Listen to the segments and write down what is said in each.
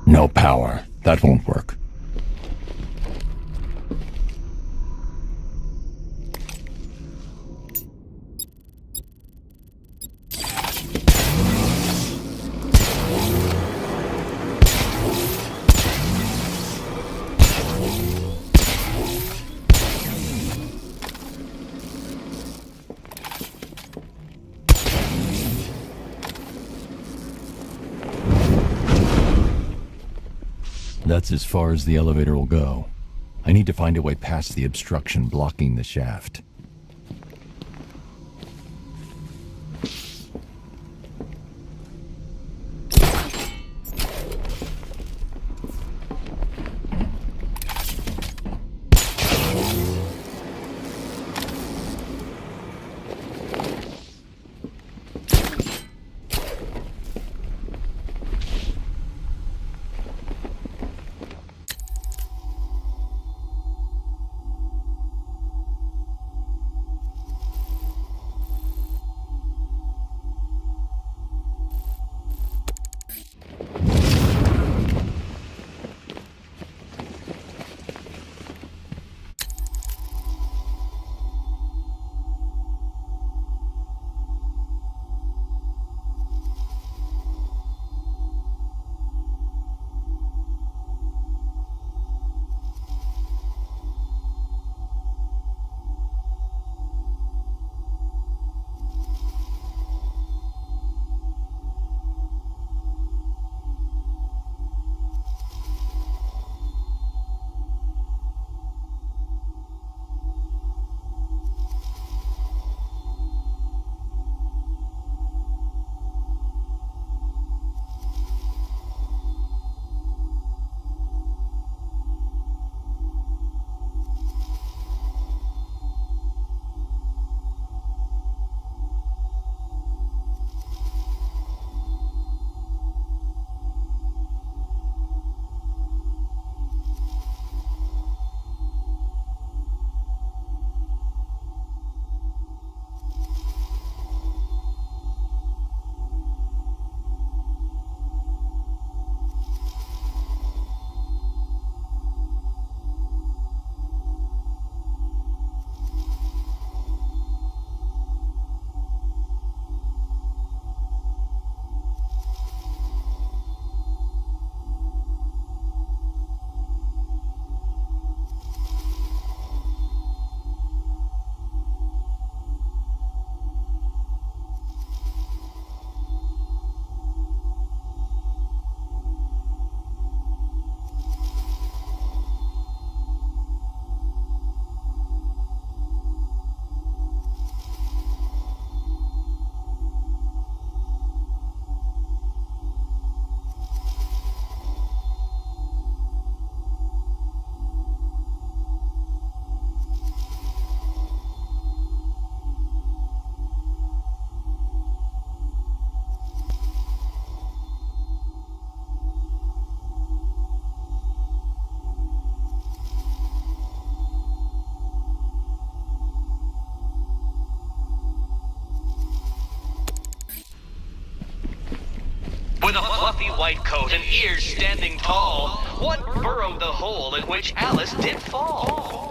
No power. That won't work. That's as far as the elevator will go. I need to find a way past the obstruction blocking the shaft. With a fluffy white coat and ears standing tall, what burrowed the hole in which Alice did fall?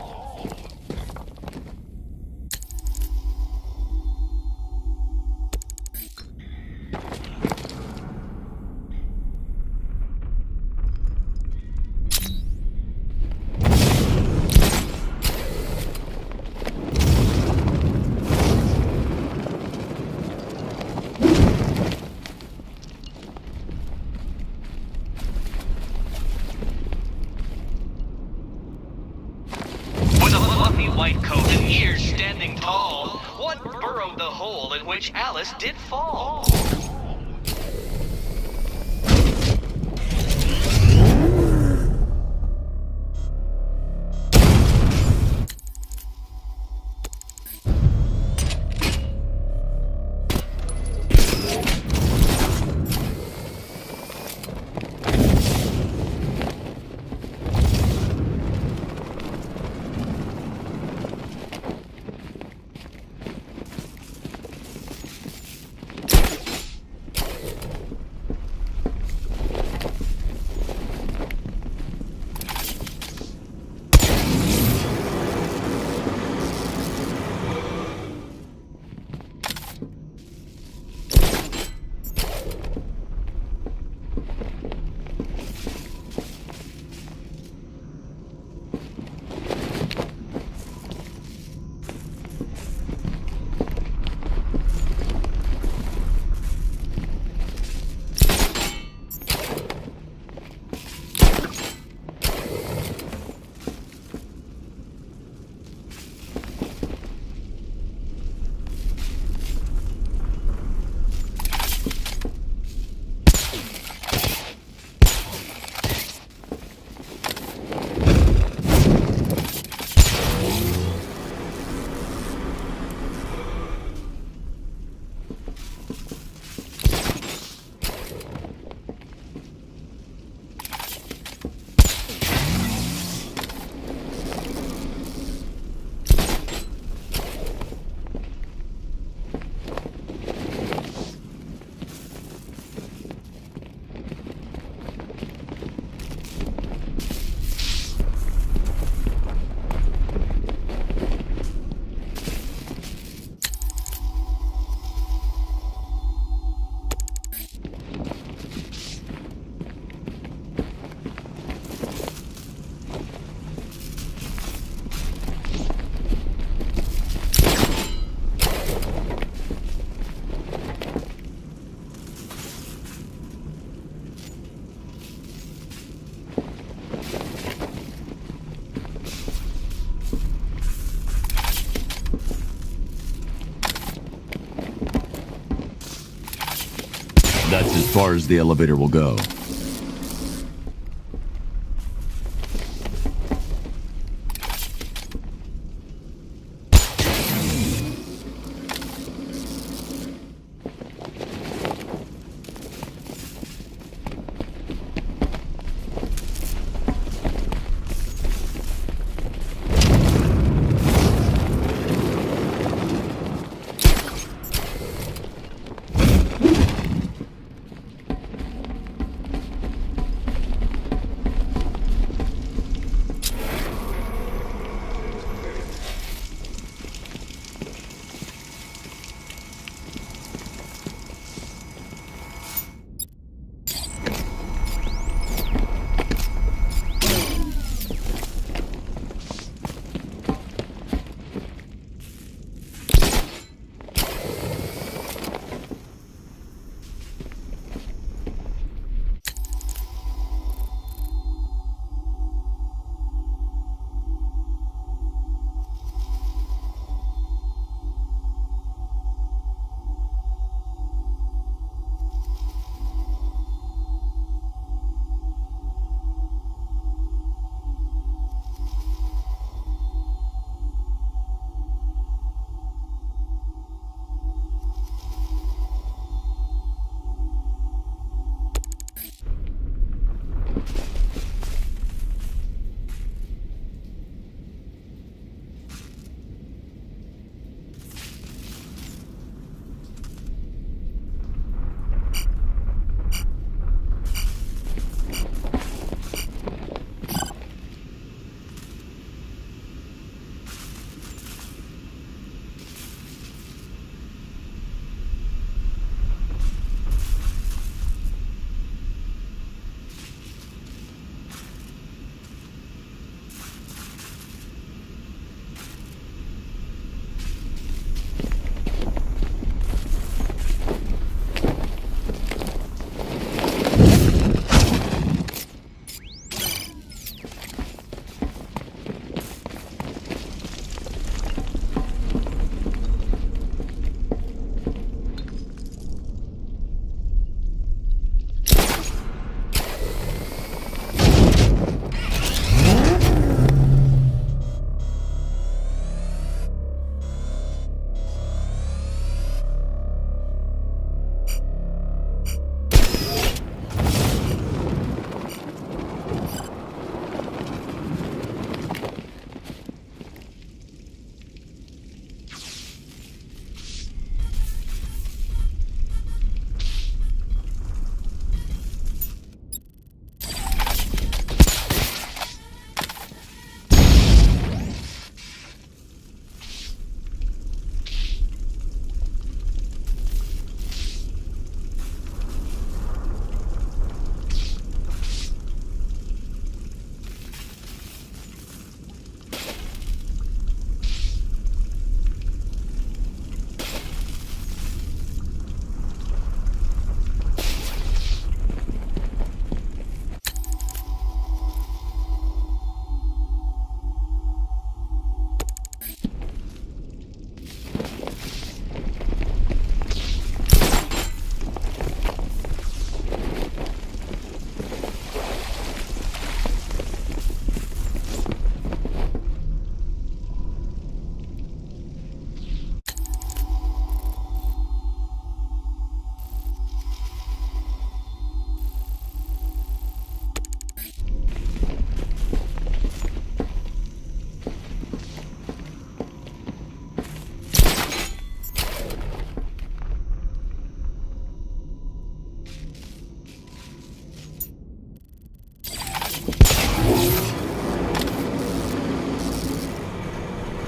White coat and ears standing tall, what burrowed the hole in which Alice did fall? far as the elevator will go.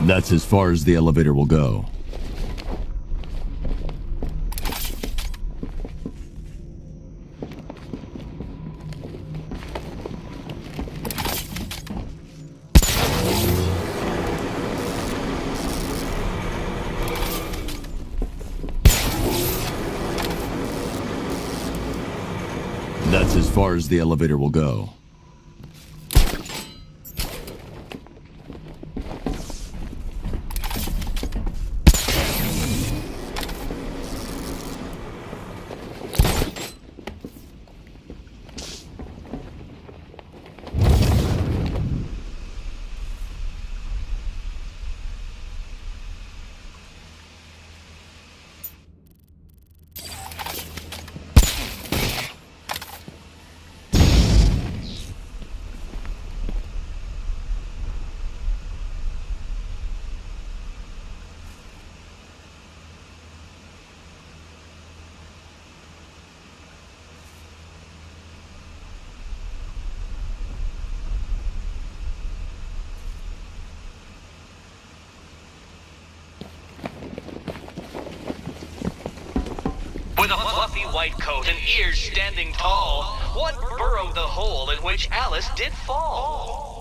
That's as far as the elevator will go. That's as far as the elevator will go. With a fluffy white coat and ears standing tall, what burrowed the hole in which Alice did fall?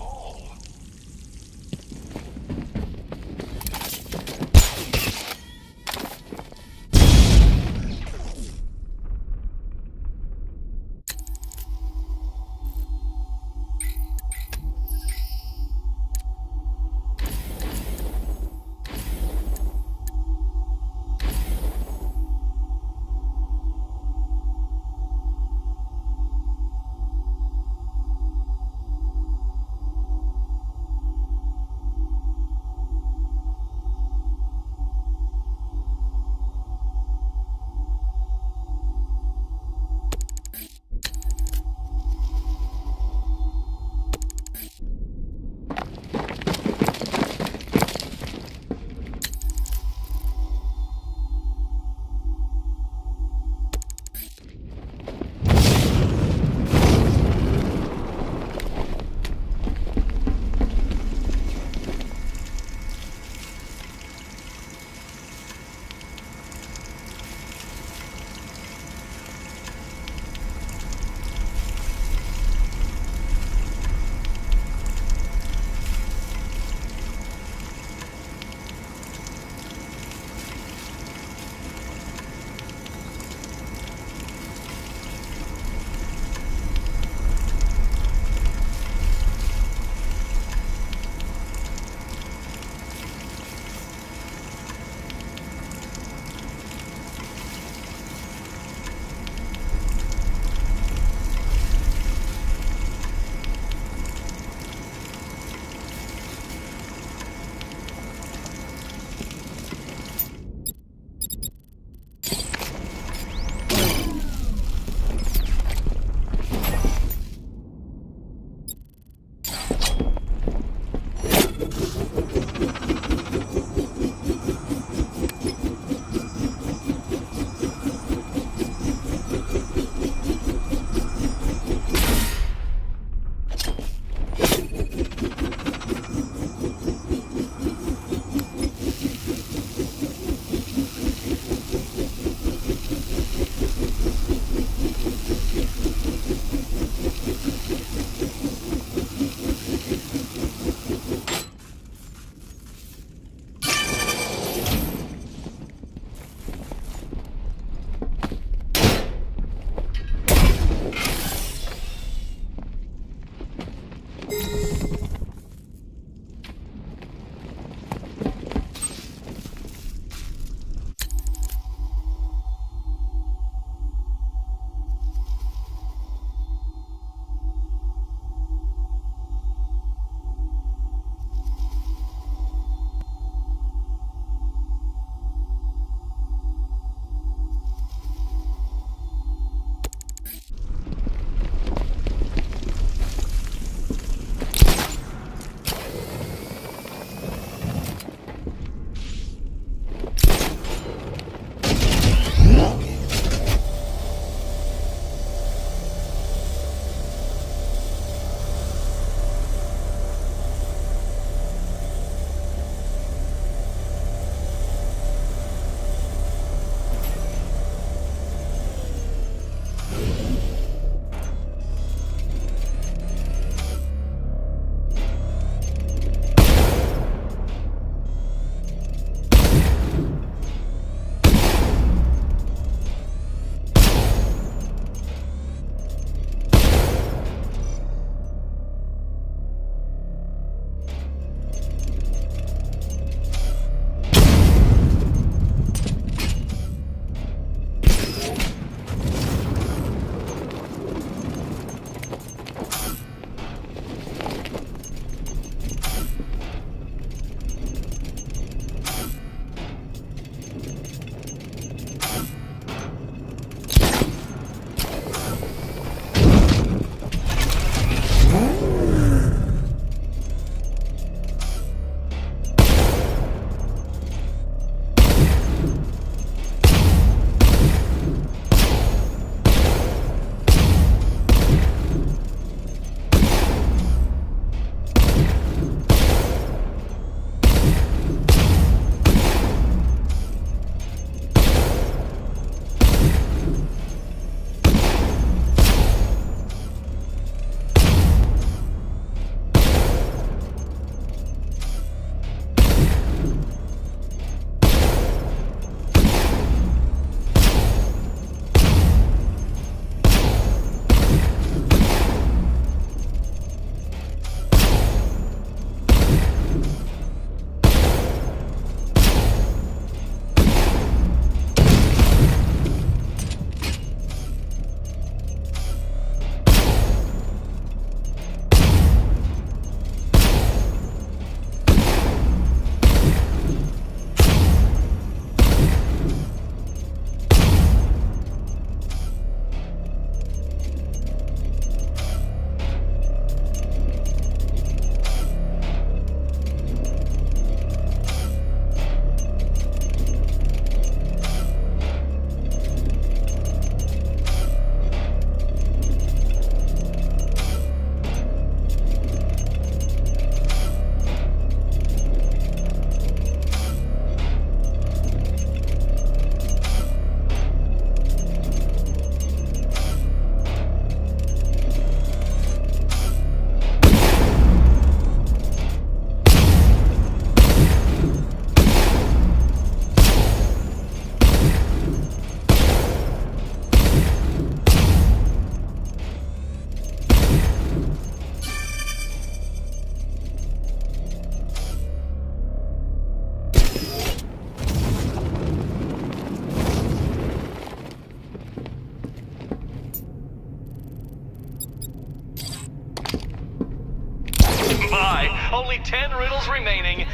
Only 10 riddles remaining.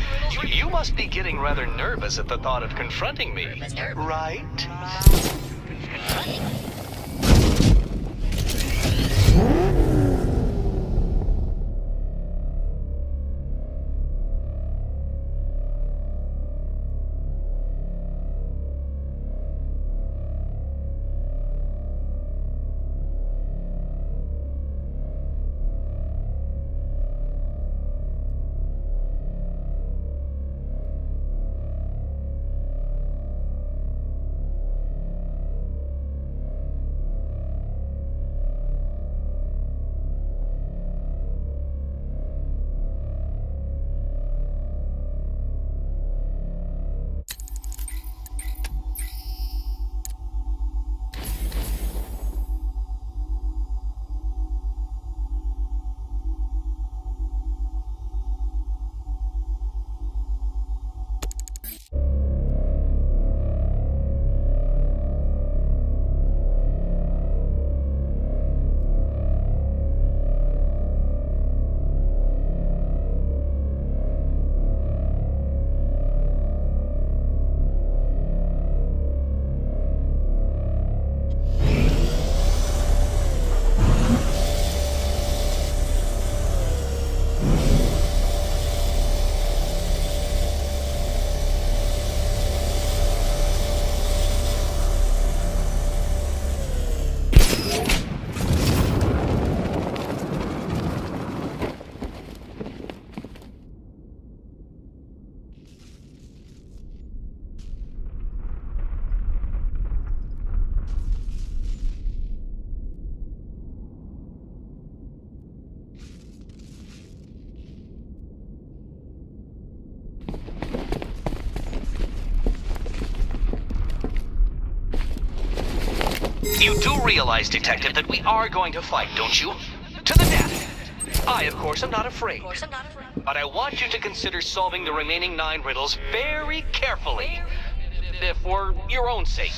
You must be getting rather nervous at the thought of confronting me, right? You do realize, Detective, that we are going to fight, don't you? To the death. I, of course, am not afraid. But I want you to consider solving the remaining 9 riddles very carefully. For your own sake.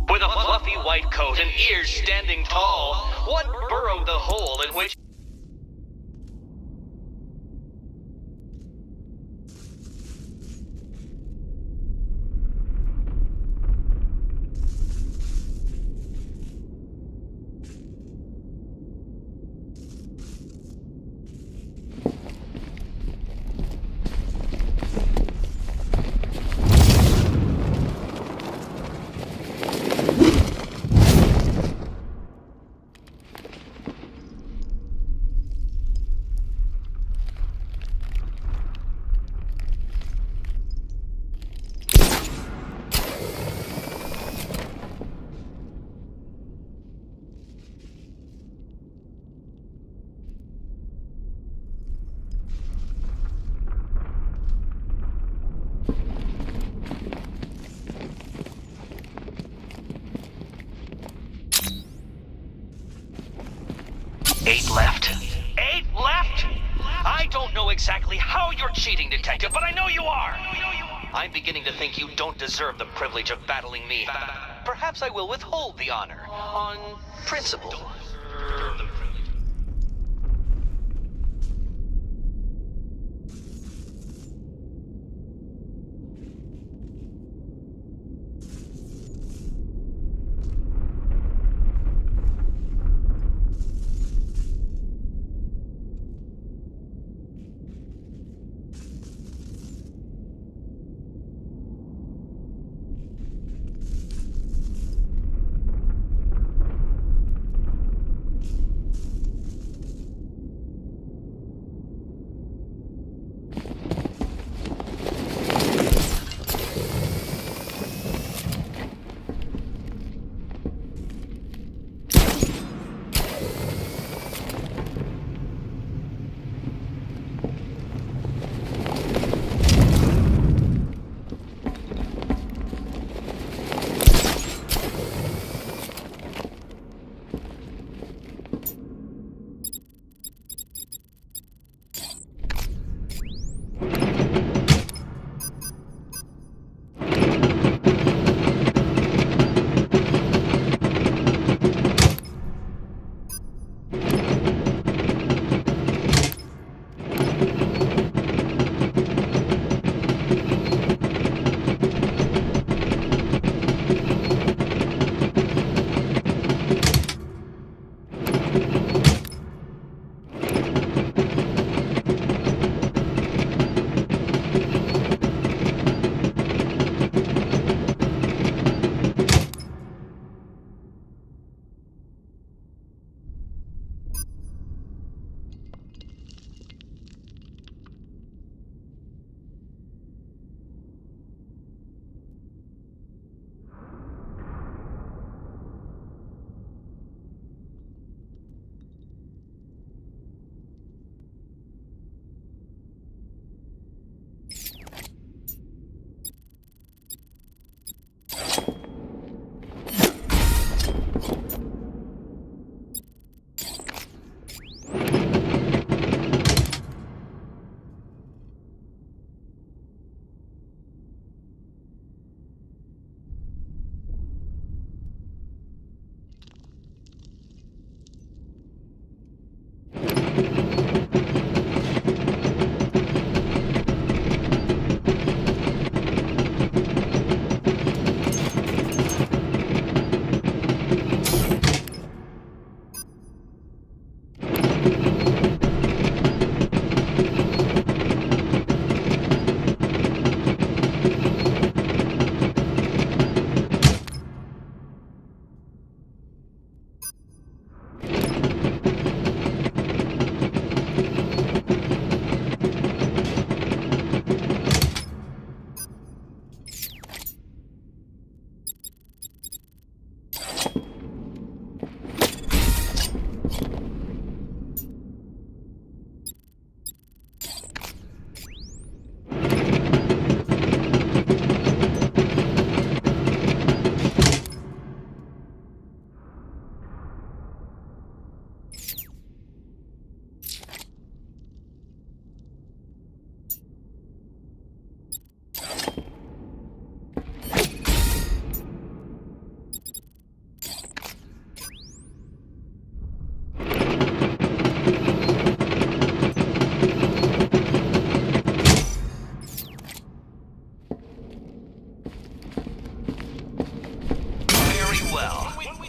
With a fluffy white coat and ears standing tall, one burrowed the hole in which... Eight left. 8 left? I don't know exactly how you're cheating, Detective, but I know you are. I'm beginning to think you don't deserve the privilege of battling me. Perhaps I will withhold the honor. On principle.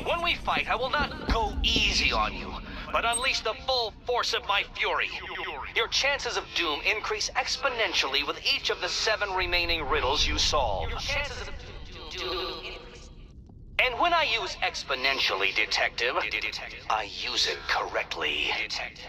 When we fight, I will not go easy on you, but unleash the full force of my fury. Your chances of doom increase exponentially with each of the 7 remaining riddles you solve. And when I use exponentially, Detective, I use it correctly. Detective.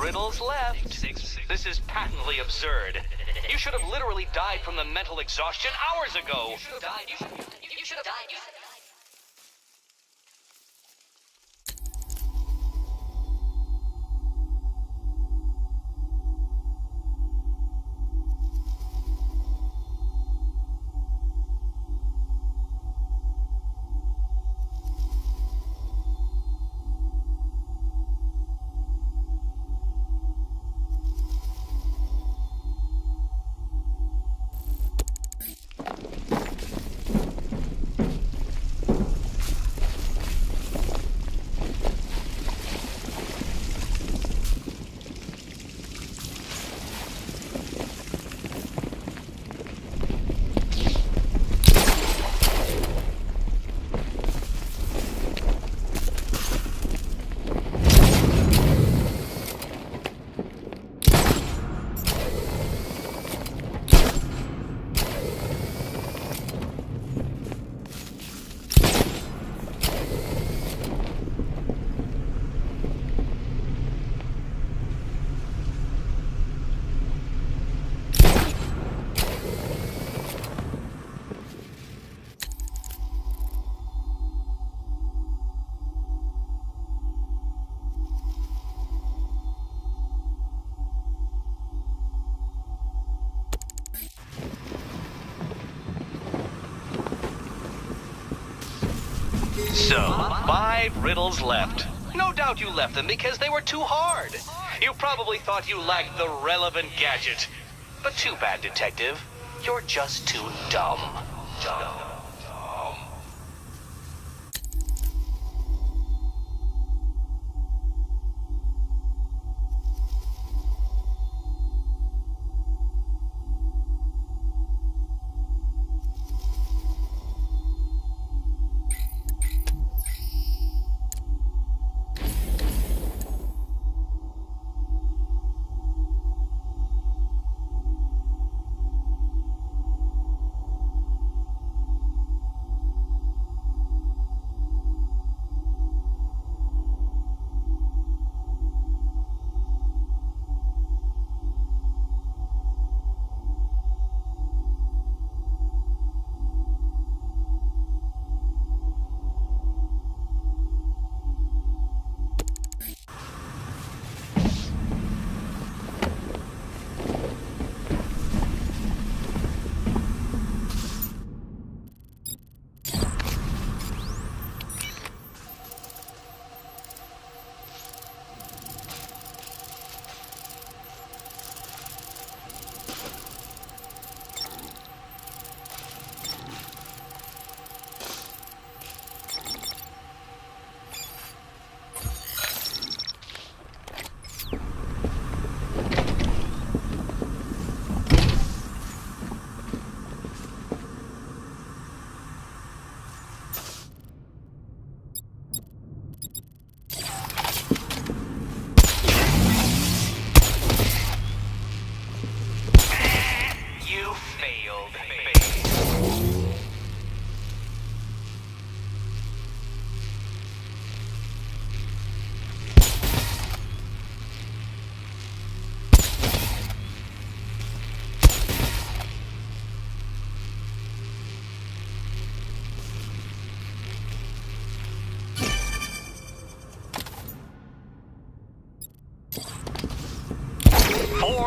Riddles left. This is patently absurd. You should have literally died from the mental exhaustion hours ago. You should have died. You should have died. So, 5 riddles left. No doubt you left them because they were too hard. You probably thought you lacked the relevant gadget. But too bad, Detective. You're just too dumb.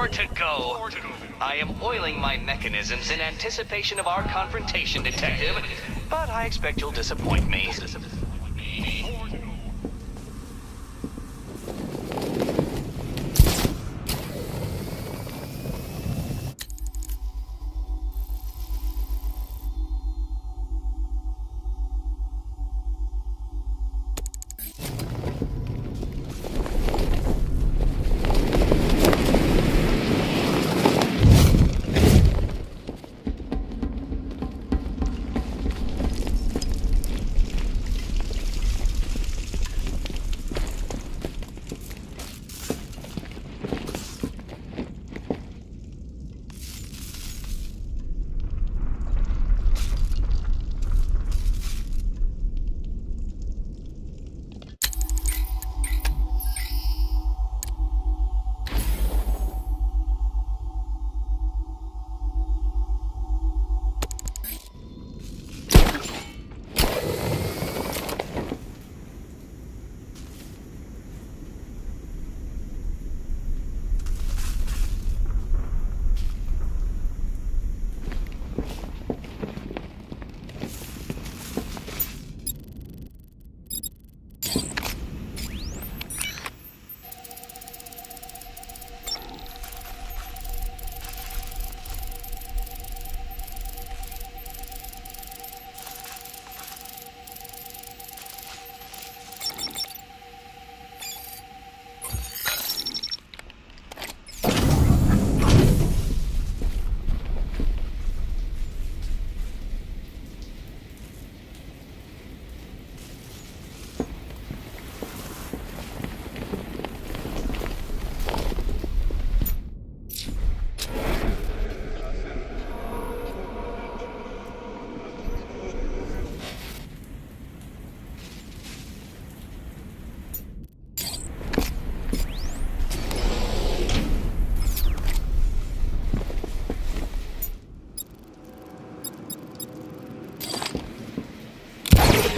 more to go. I am oiling my mechanisms in anticipation of our confrontation, Detective, but I expect you'll disappoint me.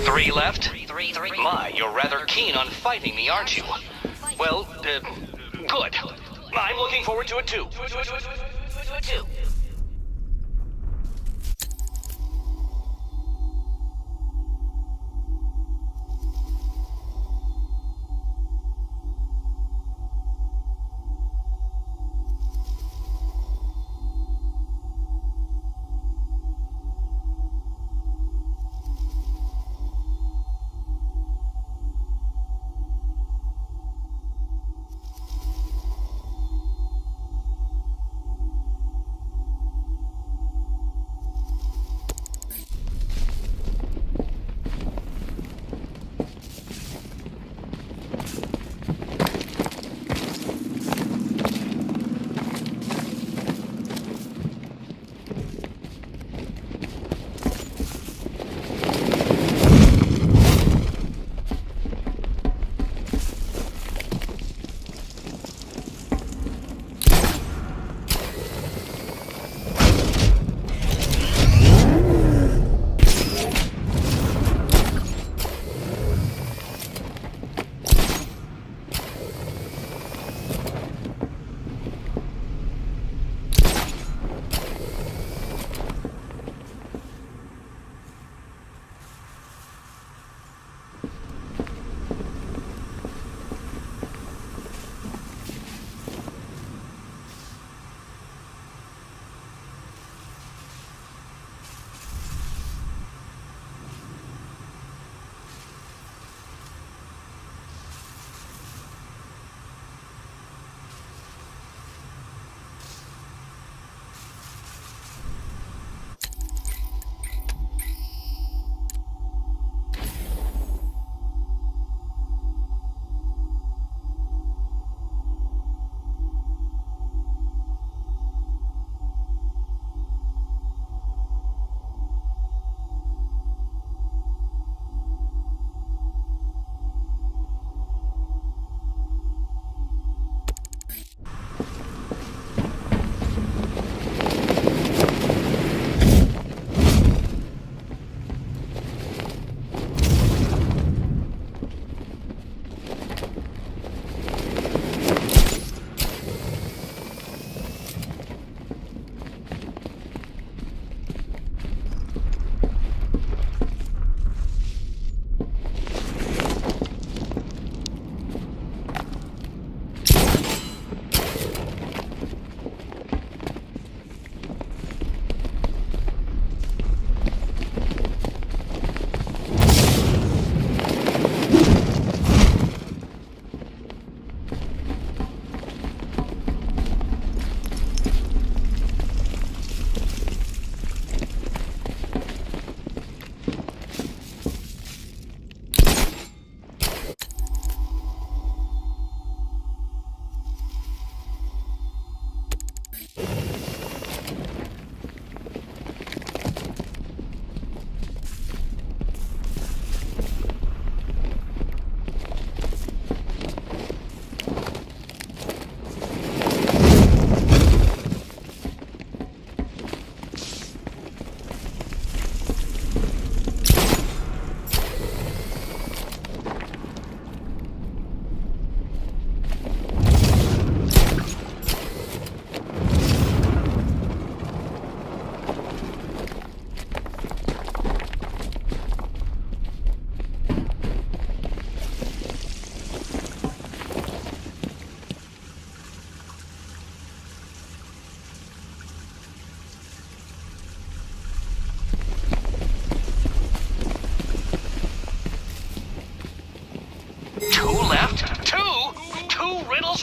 Three left? Three. My, you're rather keen on fighting me, aren't you? Well, good. I'm looking forward to it too.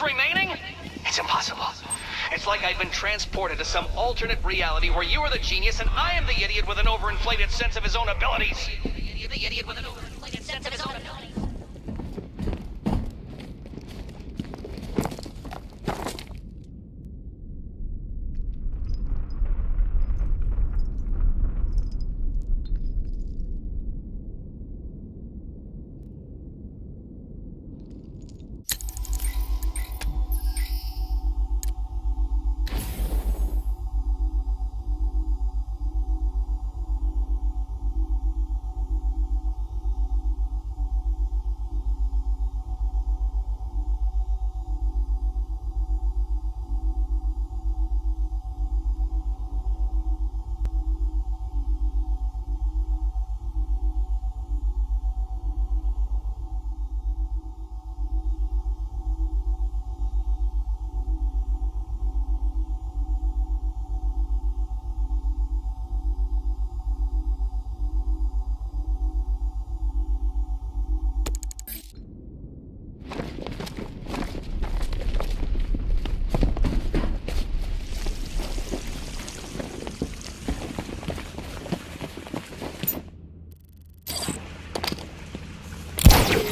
riddles remaining? It's impossible. It's like I've been transported to some alternate reality where you are the genius and I am the idiot with an overinflated sense of his own abilities. The idiot with an overinflated sense of his own abilities.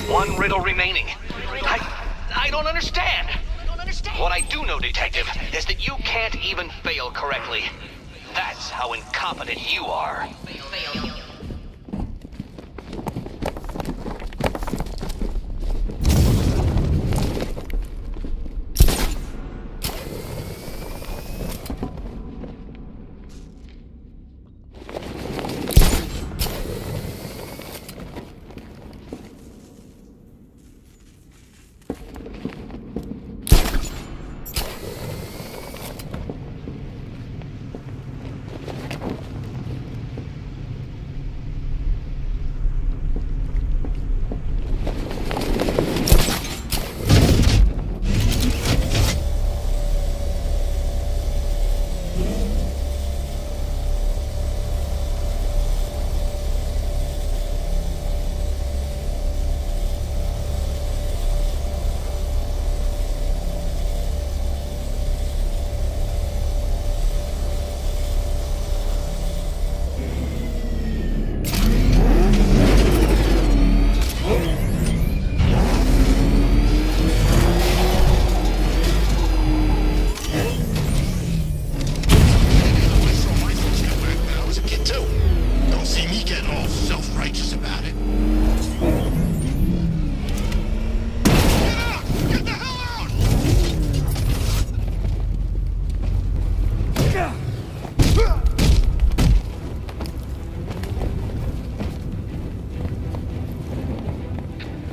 One riddle remaining. I don't understand. What I do know, Detective, is that you can't even fail correctly. That's how incompetent you are.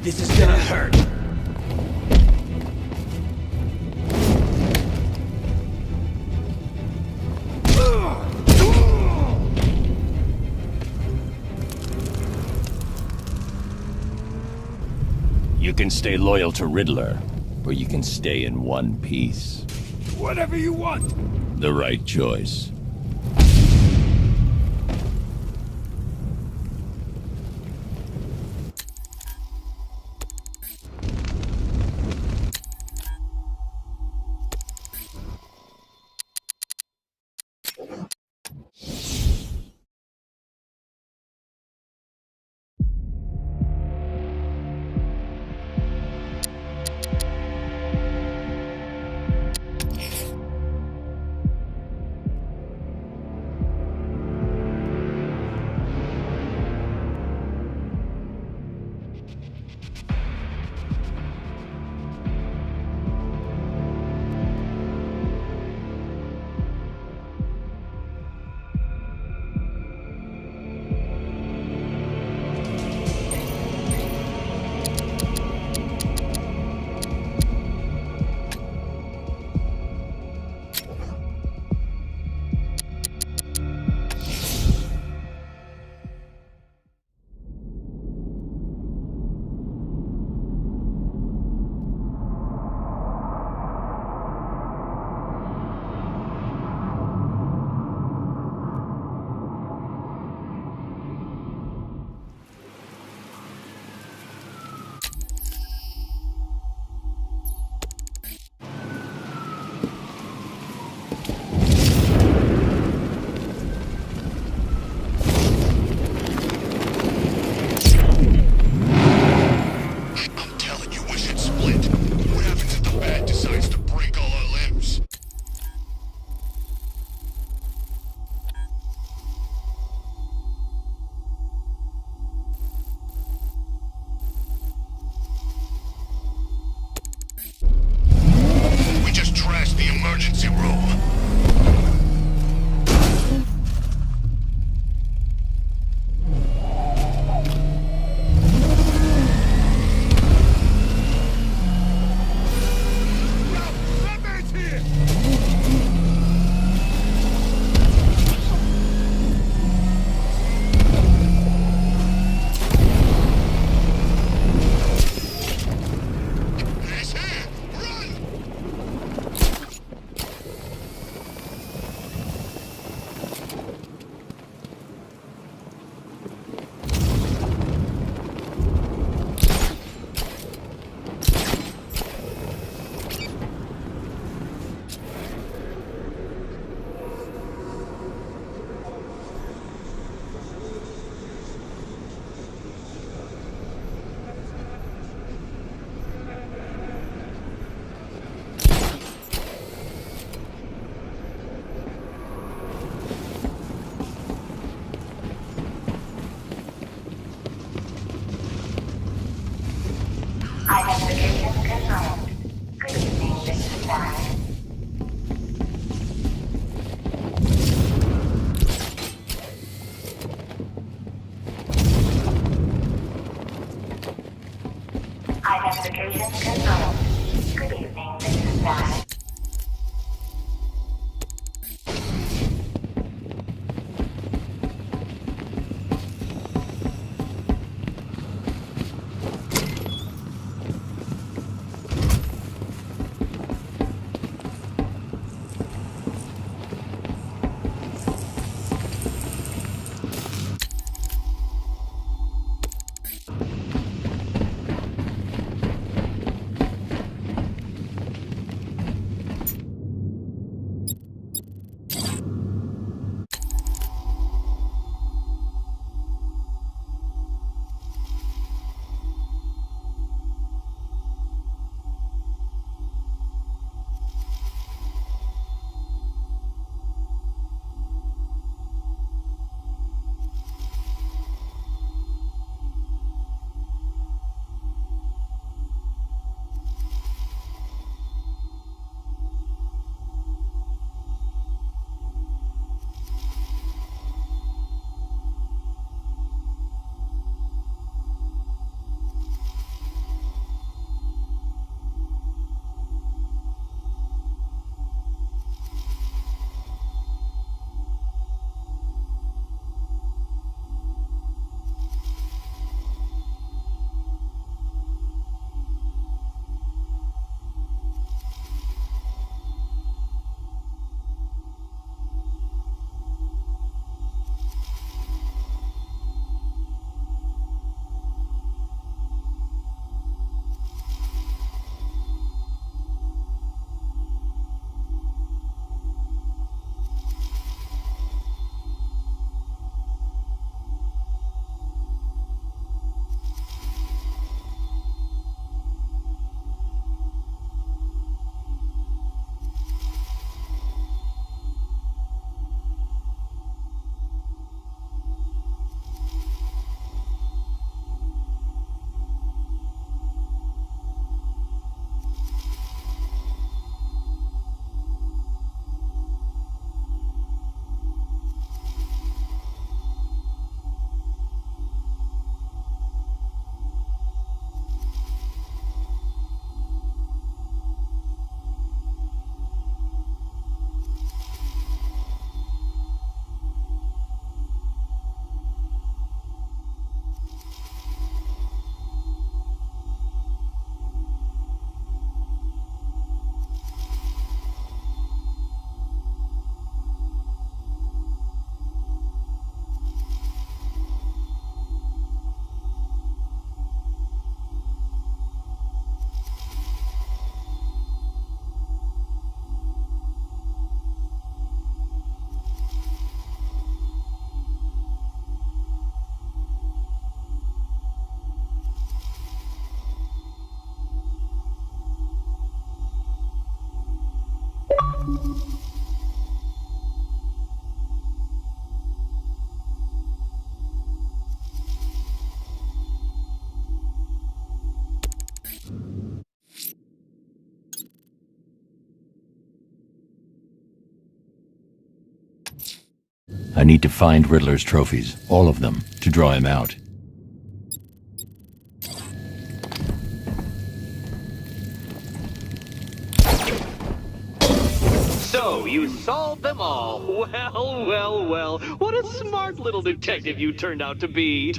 This is gonna hurt. You can stay loyal to Riddler, or you can stay in one piece. Whatever you want. The right choice. Identification confirmed. Good evening, Mrs. Nash. I need to find Riddler's trophies, all of them, to draw him out. So, you solved them all. Well, well, well. What a smart little detective you turned out to be.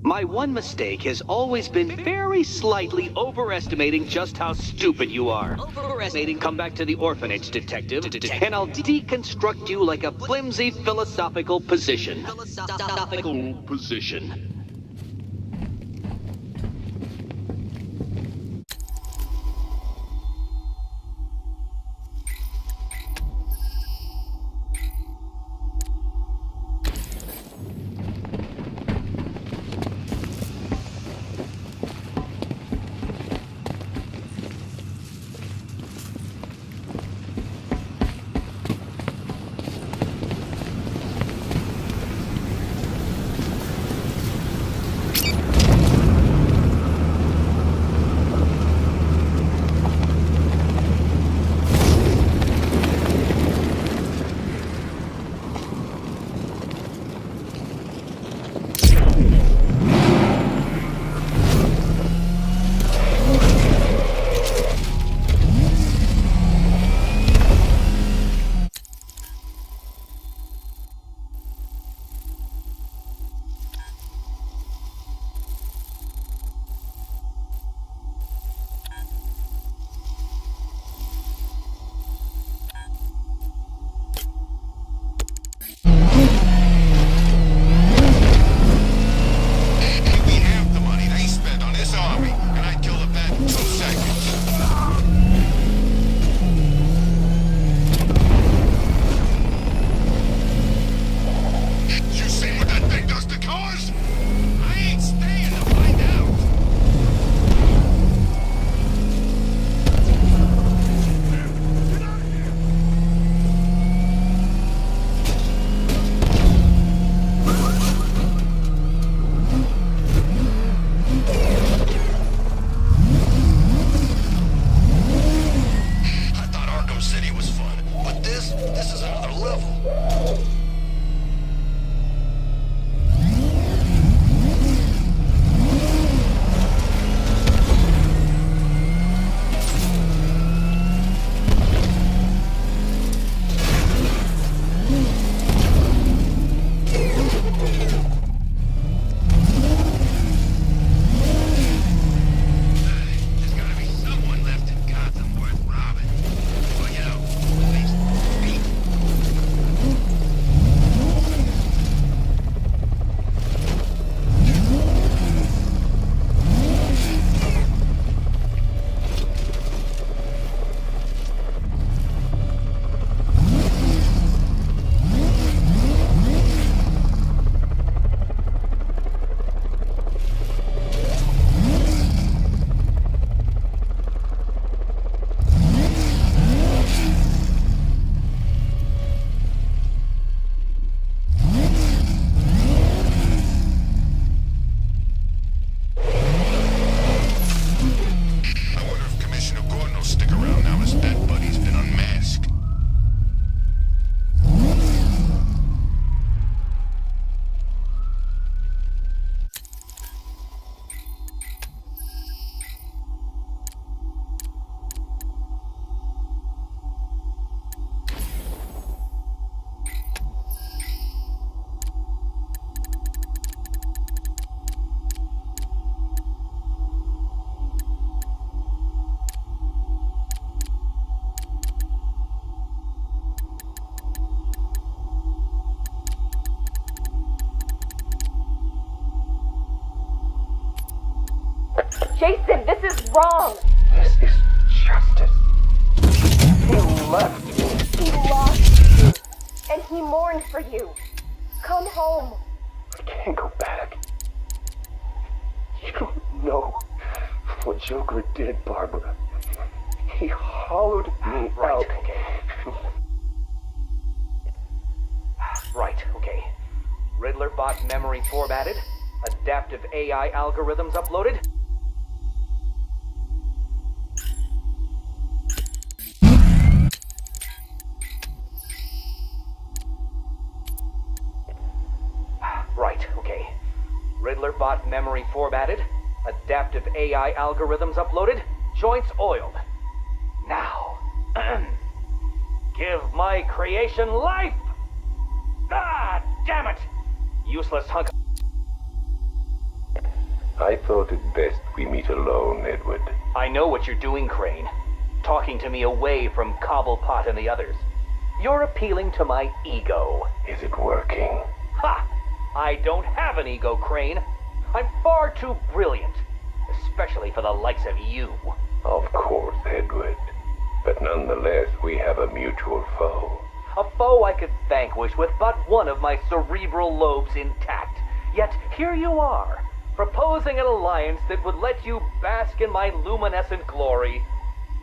My one mistake has always been very slightly overestimating just how stupid you are. Overestimating. Come back to the orphanage, detective, and I'll deconstruct you like a flimsy philosophical position. Jason, this is wrong! This is justice. He left. He lost you, and he mourned for you. Come home. I can't go back. You don't know what Joker did, Barbara. He hollowed me out. Right, okay. Riddler bot memory formatted. Adaptive AI algorithms uploaded. Right, okay. Riddler bot memory formatted. Adaptive AI algorithms uploaded. Joints oiled. Now, give my creation life! Ah, damn it! Useless hunk. I thought it best we meet alone, Edward. I know what you're doing, Crane. Talking to me away from Cobblepot and the others. You're appealing to my ego. Is it working? Ha! I don't have an ego, Crane. I'm far too brilliant. Especially for the likes of you. Of course, Edward. But nonetheless, we have a mutual foe. A foe I could vanquish with but one of my cerebral lobes intact. Yet here you are, proposing an alliance that would let you bask in my luminescent glory.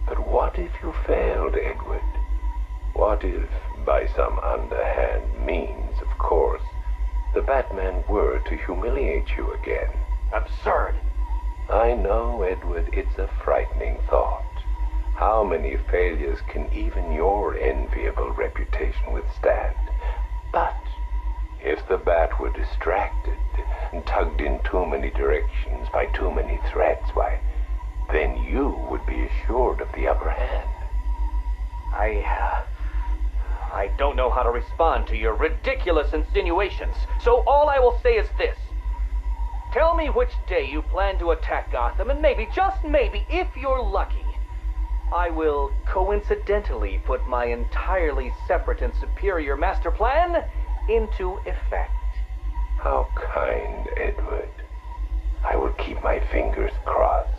But what if you failed, Edward? What if, by some underhand means, of course, the Batman were to humiliate you again? Absurd. I know, Edward, it's a frightening thought. How many failures can even your enviable reputation withstand? But if the Bat were distracted and tugged in too many directions by too many threats, why, then you would be assured of the upper hand. I don't know how to respond to your ridiculous insinuations, so all I will say is this. Tell me which day you plan to attack Gotham, and maybe, just maybe, if you're lucky, I will coincidentally put my entirely separate and superior master plan into effect. How kind, Edward. I will keep my fingers crossed.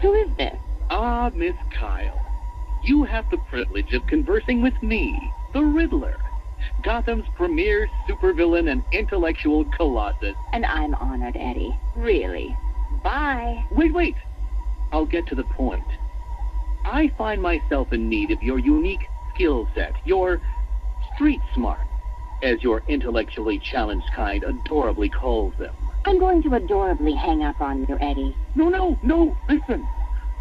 Who is this? Ah, Miss Kyle. You have the privilege of conversing with me, the Riddler, Gotham's premier supervillain and intellectual colossus. And I'm honored, Eddie. Really. Bye. Wait. I'll get to the point. I find myself in need of your unique skill set, your street smart, as your intellectually challenged kind adorably calls them. I'm going to adorably hang up on you, Eddie. No, listen.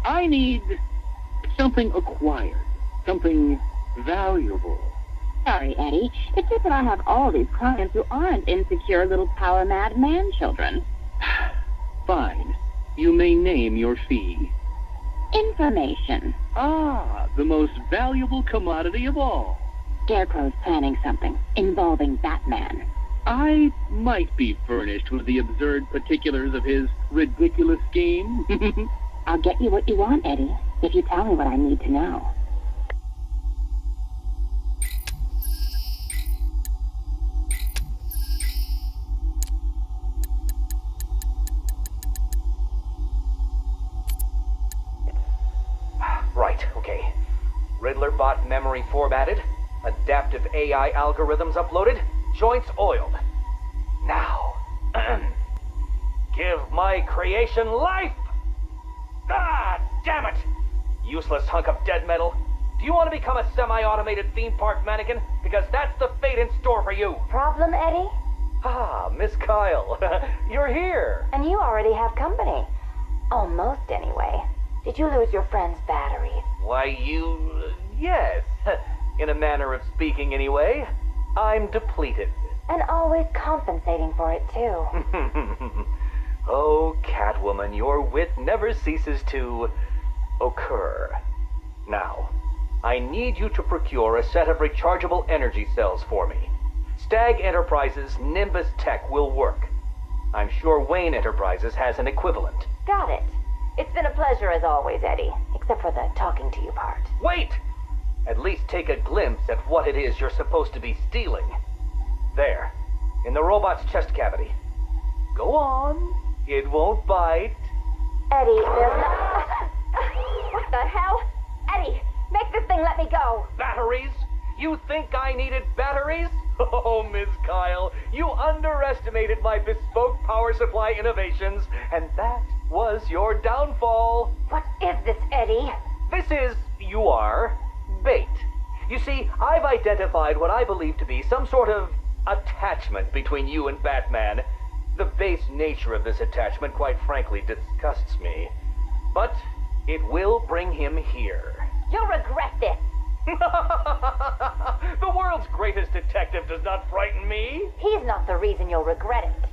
I need something acquired, something valuable. Sorry, Eddie. It's just that I have all these clients who aren't insecure little power-mad man-children. Fine. You may name your fee. Information. Ah, the most valuable commodity of all. Scarecrow's planning something involving Batman. I might be furnished with the absurd particulars of his ridiculous scheme. I'll get you what you want, Eddie, if you tell me what I need to know. Right, okay. Riddler bot memory formatted, adaptive AI algorithms uploaded, joints oiled. Now, give my creation life! Ah, damn it! Useless hunk of dead metal. Do you want to become a semi-automated theme park mannequin? Because that's the fate in store for you. Problem, Eddie? Ah, Miss Kyle, you're here. And you already have company. Almost, anyway. Did you lose your friend's batteries? Why, yes. In a manner of speaking, anyway. I'm depleted. And always compensating for it, too. Oh, Catwoman, your wit never ceases to occur. Now, I need you to procure a set of rechargeable energy cells for me. Stag Enterprises' Nimbus Tech will work. I'm sure Wayne Enterprises has an equivalent. Got it. It's been a pleasure as always, Eddie. Except for the talking to you part. Wait! At least take a glimpse at what it is you're supposed to be stealing. There, in the robot's chest cavity. Go on. It won't bite. Eddie, there's no... What the hell? Eddie, make this thing let me go. Batteries? You think I needed batteries? Oh, Ms. Kyle, you underestimated my bespoke power supply innovations, and that was your downfall. What is this, Eddie? This is, bait. You see, I've identified what I believe to be some sort of attachment between you and Batman. The base nature of this attachment, quite frankly, disgusts me. But it will bring him here. You'll regret this. The world's greatest detective does not frighten me. He's not the reason you'll regret it.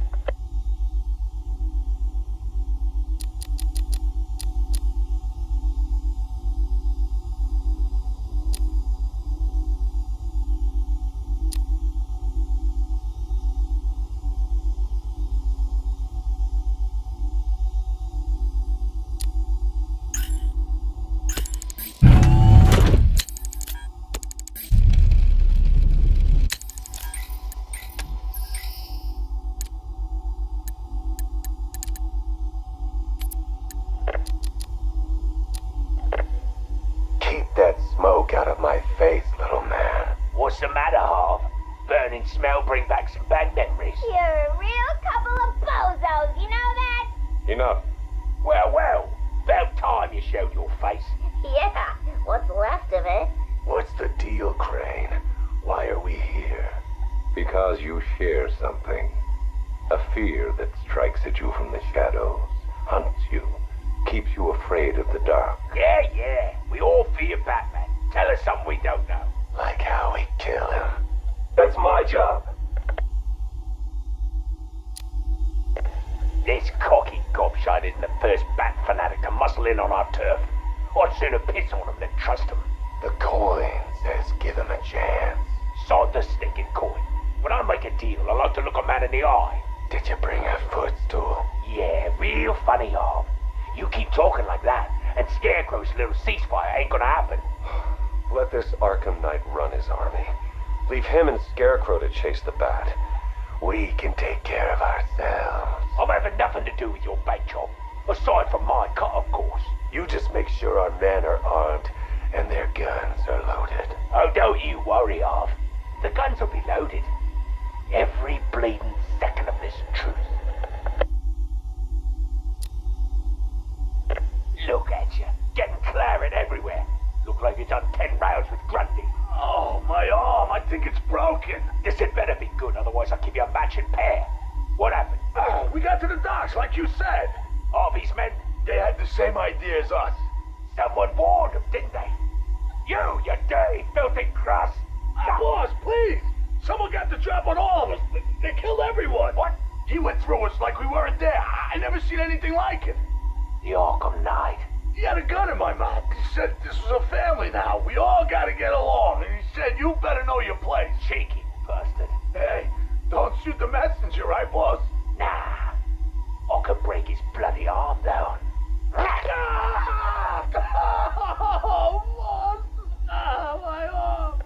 What's the matter, Harv? Burning smell bring back some bad memories. You're a real couple of bozos, you know that? Enough. Well, about time you showed your face. Yeah, what's left of it? What's the deal, Crane? Why are we here? Because you share something. A fear that strikes at you from the shadows, hunts you, keeps you afraid of the dark. Yeah, we all fear Batman. Tell us something we don't know. Like how we kill him. That's my job. This cocky gobshite isn't the first bat fanatic to muscle in on our turf. I'd sooner piss on him than trust him. The coin says give him a chance. Sod the stinking coin. When I make a deal, I like to look a man in the eye. Did you bring a footstool? Yeah, real funny, Harv. You keep talking like that, and Scarecrow's little ceasefire ain't gonna happen. Let this Arkham Knight run his army. Leave him and Scarecrow to chase the bat. We can take care of ourselves. I'm having nothing to do with your bank job. Aside from my cut, of course. You just make sure our men are armed and their guns are loaded. Oh, don't you worry, Harv. The guns will be loaded. Every bleeding second of this truth. Look at you, getting claret everywhere. Look like you've done 10 rounds with Grundy. Oh, my arm, I think it's broken. This had better be good, otherwise I'll give you a matching pair. What happened? Oh, we got to the docks like you said. Harvey's men? They had the same idea as us. Hey, filthy cross! Boss, please! Someone got the drop on all of us. They killed everyone. What? He went through us like we weren't there. I never seen anything like it. The Arkham Knight. He had a gun in my mouth. He said this was a family now. We all gotta get along. And he said, you better know your place. Cheeky bastard. Hey, don't shoot the messenger, right, boss? Nah. I could break his bloody arm down. Ah! Oh, boss! Ah, my arm!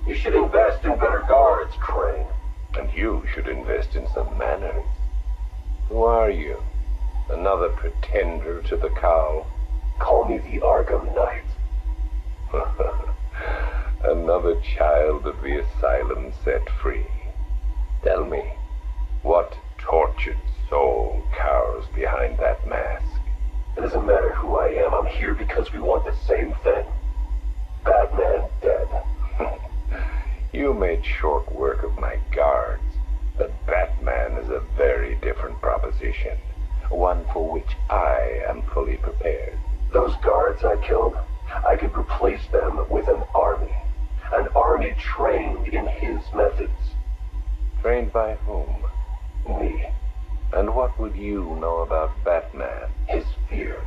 You should invest in better guards, Crane. And you should invest in some manners. Who are you? Another pretender to the cowl? Call me the Arkham Knight. Another child of the asylum set free. Tell me, what tortured soul cowers behind that mask? It doesn't matter who I am. I'm here because we want the same thing. Batman dead. You made short work of my guards, but Batman is a very different proposition. One for which I am fully prepared. Those guards I killed, I could replace them with an army. An army trained in his methods. Trained by whom? Me. And what would you know about Batman? His fear.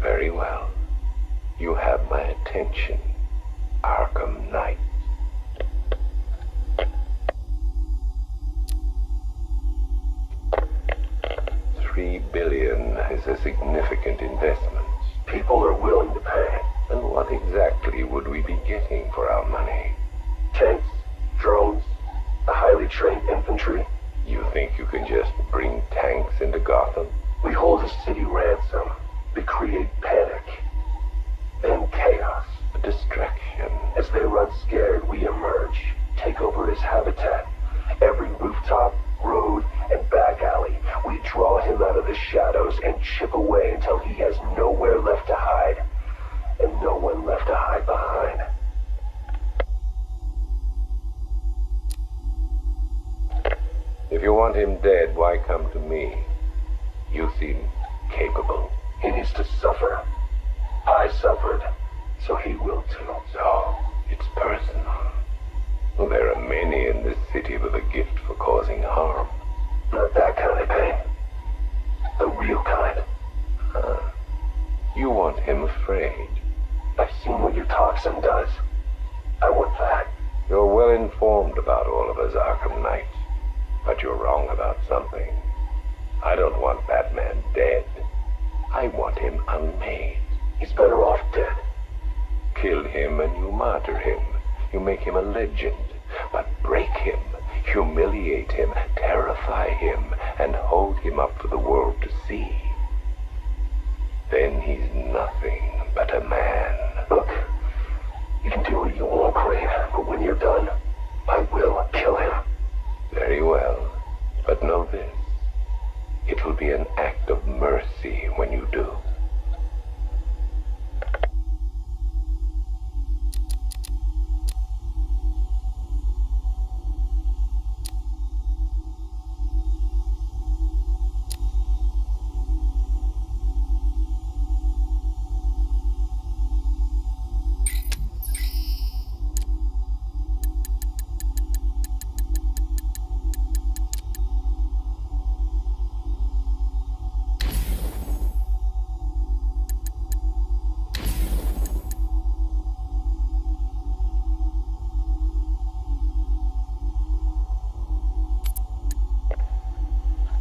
Very well. You have my attention, Arkham Knight. 3 billion is a significant investment. People are willing to pay. And what exactly would we be getting for our money? Tanks, drones, a highly trained infantry. You think you can just bring tanks into Gotham? We hold a city ransom. We create panic. Then chaos. A distraction. As they run scared, we emerge. Take over his habitat. Every rooftop, road, and back alley. We draw him out of the shadows and chip away until he has nowhere left to hide. And no one left to hide behind. If you want him dead, why come to me? You seem capable. He needs to suffer. I suffered, so he will too. So, it's personal. Well, there are many in this city with a gift for causing harm. Not that kind of pain. The real kind. You want him afraid. I've seen what your toxin does. I want that. You're well informed about all of us, Arkham Knight. But you're wrong about something. I don't want Batman dead. I want him unmade. He's better off dead. Kill him and you martyr him. You make him a legend. But break him, humiliate him, terrify him, and hold him up for the world to see. Then he's nothing but a man. Look, you can do what you want, Crane, but when you're done, I will kill him. Very well, but know this. It will be an act of mercy when you do.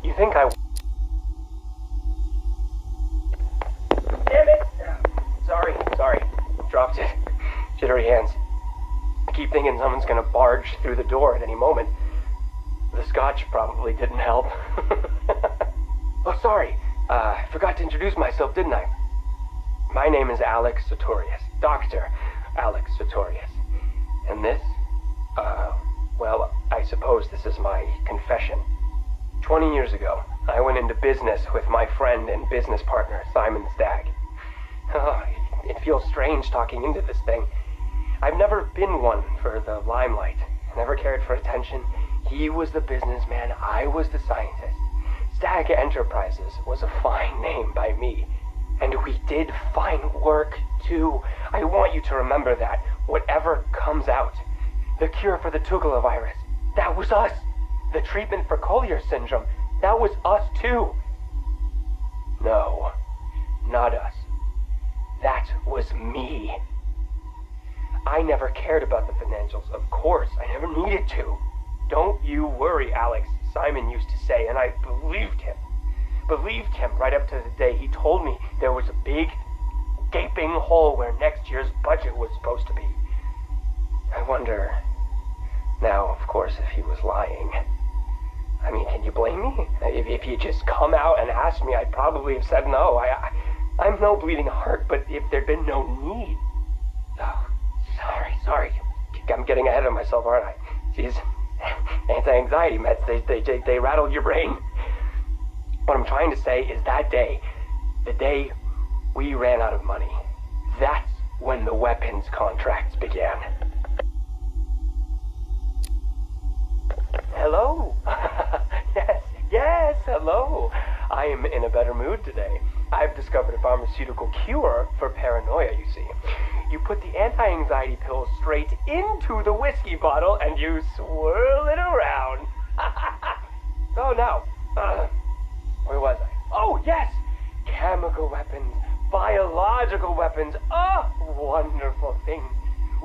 You think I... Damn it! Sorry. Dropped it. Should have jittery hands. I keep thinking someone's gonna barge through the door at any moment. The scotch probably didn't help. Oh, sorry. I forgot to introduce myself, didn't I? My name is Alex Sartorius. Dr. Alex Sartorius. And this? Well, I suppose this is my confession. 20 years ago, I went into business with my friend and business partner, Simon Stagg. Oh, it feels strange talking into this thing. I've never been one for the limelight. Never cared for attention. He was the businessman, I was the scientist. Stagg Enterprises was a fine name by me. And we did fine work, too. I want you to remember that. Whatever comes out. The cure for the Tugela virus, that was us. The treatment for Collier syndrome, that was us, too. No, not us. That was me. I never cared about the financials, of course. I never needed to. Don't you worry, Alex, Simon used to say, and I believed him. Believed him right up to the day he told me there was a big, gaping hole where next year's budget was supposed to be. I wonder, now, of course, if he was lying. I mean, can you blame me? If he just come out and asked me, I'd probably have said no. I'm no bleeding heart, but if there'd been no need... Oh, sorry. I'm getting ahead of myself, aren't I? These anti-anxiety meds, they rattle your brain. What I'm trying to say is that day, the day we ran out of money, that's when the weapons contracts began. Hello? Yes, hello. I am in a better mood today. I've discovered a pharmaceutical cure for paranoia, you see. You put the anti-anxiety pill straight into the whiskey bottle and you swirl it around. Oh, no. Where was I? Oh, yes! Chemical weapons, biological weapons. Oh, wonderful thing.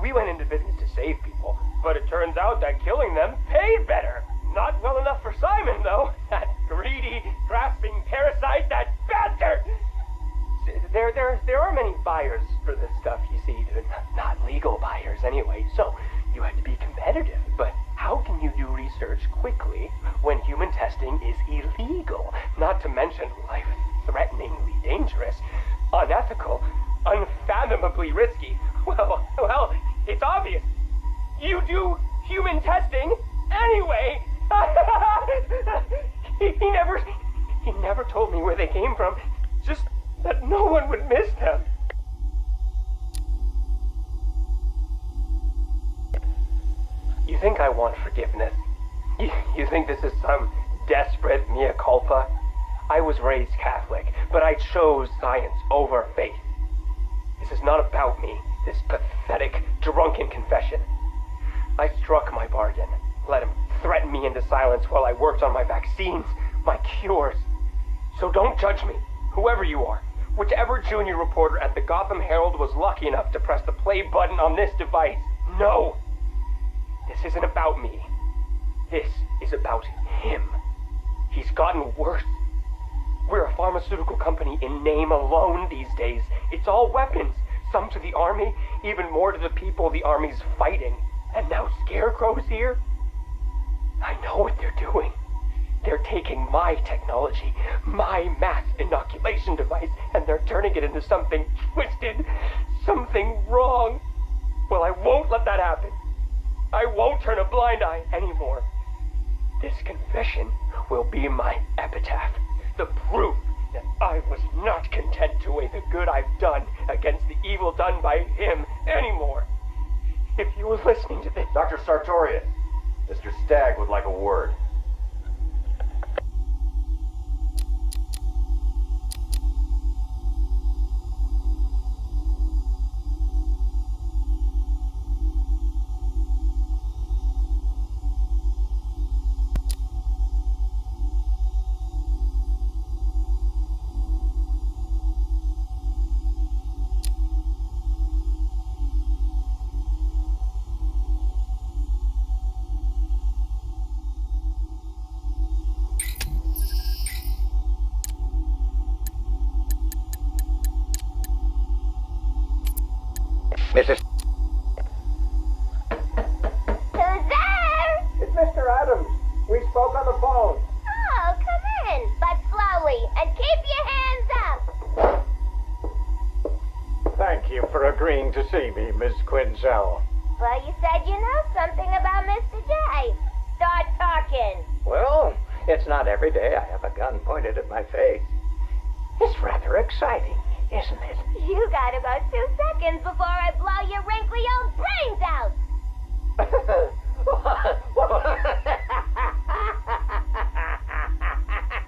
We went into business to save people, but it turns out that killing them paid better. Not well enough for Simon, though. That greedy, grasping parasite, that bastard! There are many buyers for this stuff, you see. Not legal buyers, anyway, so you have to be competitive. But how can you do research quickly when human testing is illegal? Not to mention life-threateningly dangerous, unethical, unfathomably risky. Well, it's obvious. You do human testing anyway. He never told me where they came from. Just that no one would miss them. You think I want forgiveness? You think this is some desperate mea culpa? I was raised Catholic, but I chose science over faith. This is not about me, this pathetic, drunken confession. I struck my bargain, let him threaten me into silence while I worked on my vaccines, my cures. So don't judge me, whoever you are. Whichever junior reporter at the Gotham Herald was lucky enough to press the play button on this device. No! This isn't about me. This is about him. He's gotten worse. We're a pharmaceutical company in name alone these days. It's all weapons. Some to the army, even more to the people the army's fighting. And now Scarecrow's here? I know what they're doing. They're taking my technology, my mass inoculation device, and they're turning it into something twisted, something wrong. Well, I won't let that happen. I won't turn a blind eye anymore. This confession will be my epitaph, the proof that I was not content to weigh the good I've done against the evil done by him anymore. If you were listening to this... Dr. Sartorius, Mr. Stagg would like a word. for agreeing to see me, Miss Quinzel. Well, you said you know something about Mr. J. Start talking. Well, it's not every day I have a gun pointed at my face. It's rather exciting, isn't it? You got about 2 seconds before I blow your wrinkly old brains out.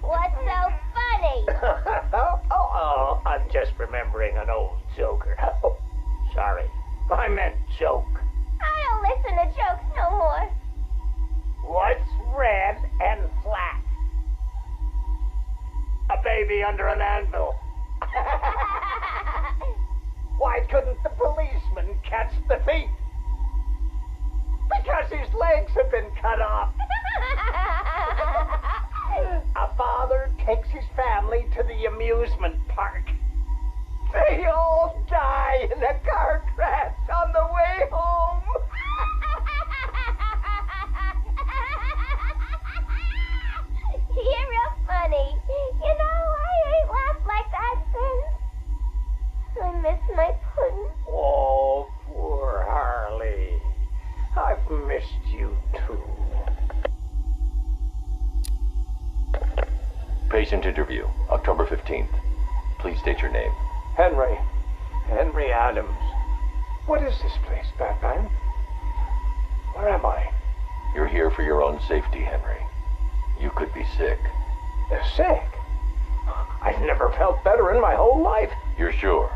What's so funny? Oh, I'm just remembering an old joker. Oh, sorry. I meant joke. I don't listen to jokes no more. What's red and flat? A baby under an anvil. Why couldn't the policeman catch the thief? Because his legs have been cut off. A father takes his family to the amusement park. They all die in a car crash on the way home. You're real funny. You know, I ain't laughed like that since. I miss my pudding. Oh, poor Harley. I've missed you too. Patient interview, October 15th. Please state your name. Henry Adams. What is this place, Batman? Where am I? You're here for your own safety, Henry. You could be sick. Sick? I've never felt better in my whole life. You're sure?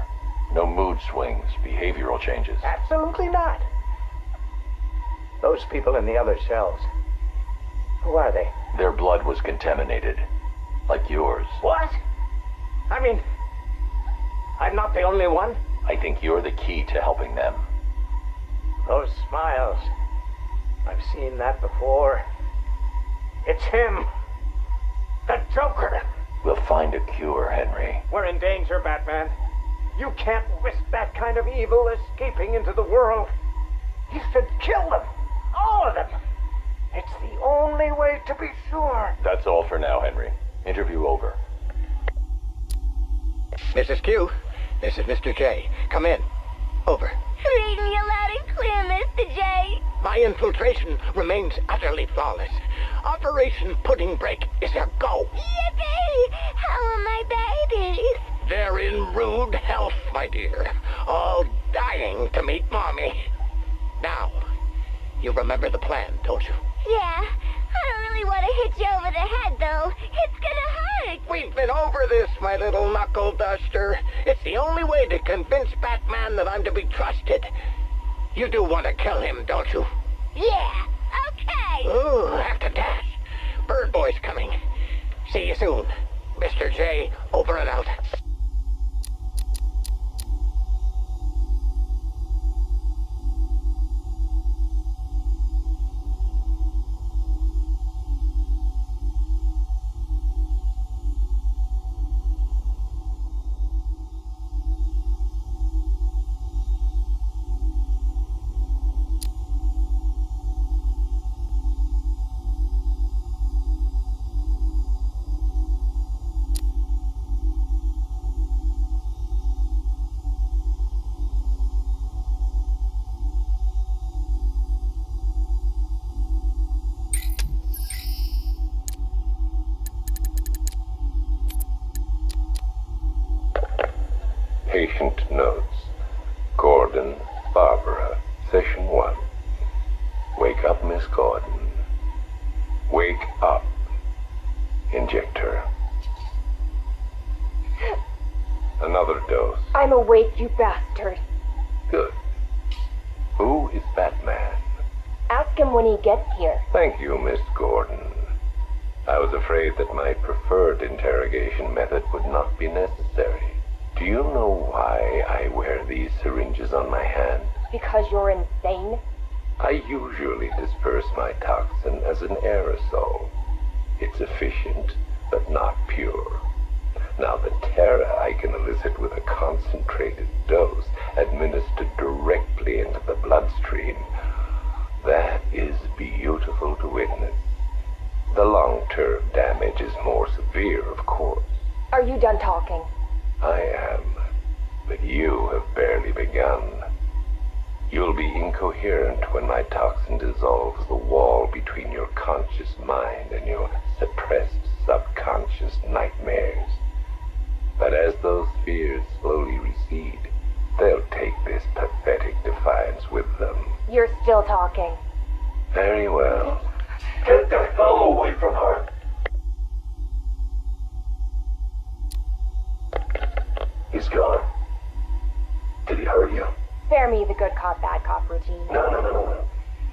No mood swings, behavioral changes? Absolutely not. Those people in the other cells. Who are they? Their blood was contaminated. Like yours. What? I mean, I'm not the only one. I think you're the key to helping them. Those smiles. I've seen that before. It's him. The Joker. We'll find a cure, Henry. We're in danger, Batman. You can't risk that kind of evil escaping into the world. You should kill them. All of them. It's the only way to be sure. That's all for now, Henry. Interview over. Mrs. Q, this is Mr. J. Come in. Over. Read me loud and clear, Mr. J. My infiltration remains utterly flawless. Operation Pudding Break is a go. Yippee! How are my babies? They're in rude health, my dear. All dying to meet Mommy. Now, you remember the plan, don't you? Yeah. I don't really want to hit you over the head, though. It's gonna hurt. We've been over this, my little knuckle duster. It's the only way to convince Batman that I'm to be trusted. You do want to kill him, don't you? Yeah. Okay. Ooh, have to dash. Bird Boy's coming. See you soon. Mr. J, over and out. Patient notes. Gordon, Barbara, session 1. Wake up, Miss Gordon. Wake up. Inject her. Another dose. I'm awake, you bastard. Good. Who is Batman? Ask him when he gets here. Thank you, Miss Gordon. I was afraid that my preferred interrogation method would not be necessary. Do you know why I wear these syringes on my hand? Because you're insane? I usually disperse my toxin as an aerosol. It's efficient, but not pure. Now, the terror I can elicit with a concentrated dose administered directly into the bloodstream, that is beautiful to witness. The long-term damage is more severe, of course. Are you done talking? I am, but you have barely begun. begun. You'll be incoherent when my toxin dissolves the wall between your conscious mind and your suppressed subconscious nightmares. But as those fears slowly recede, they'll take this pathetic defiance with them. You're still talking. Very well. Get the hell away from her! He's gone. Did he hurt you? Spare me the good cop, bad cop routine. No.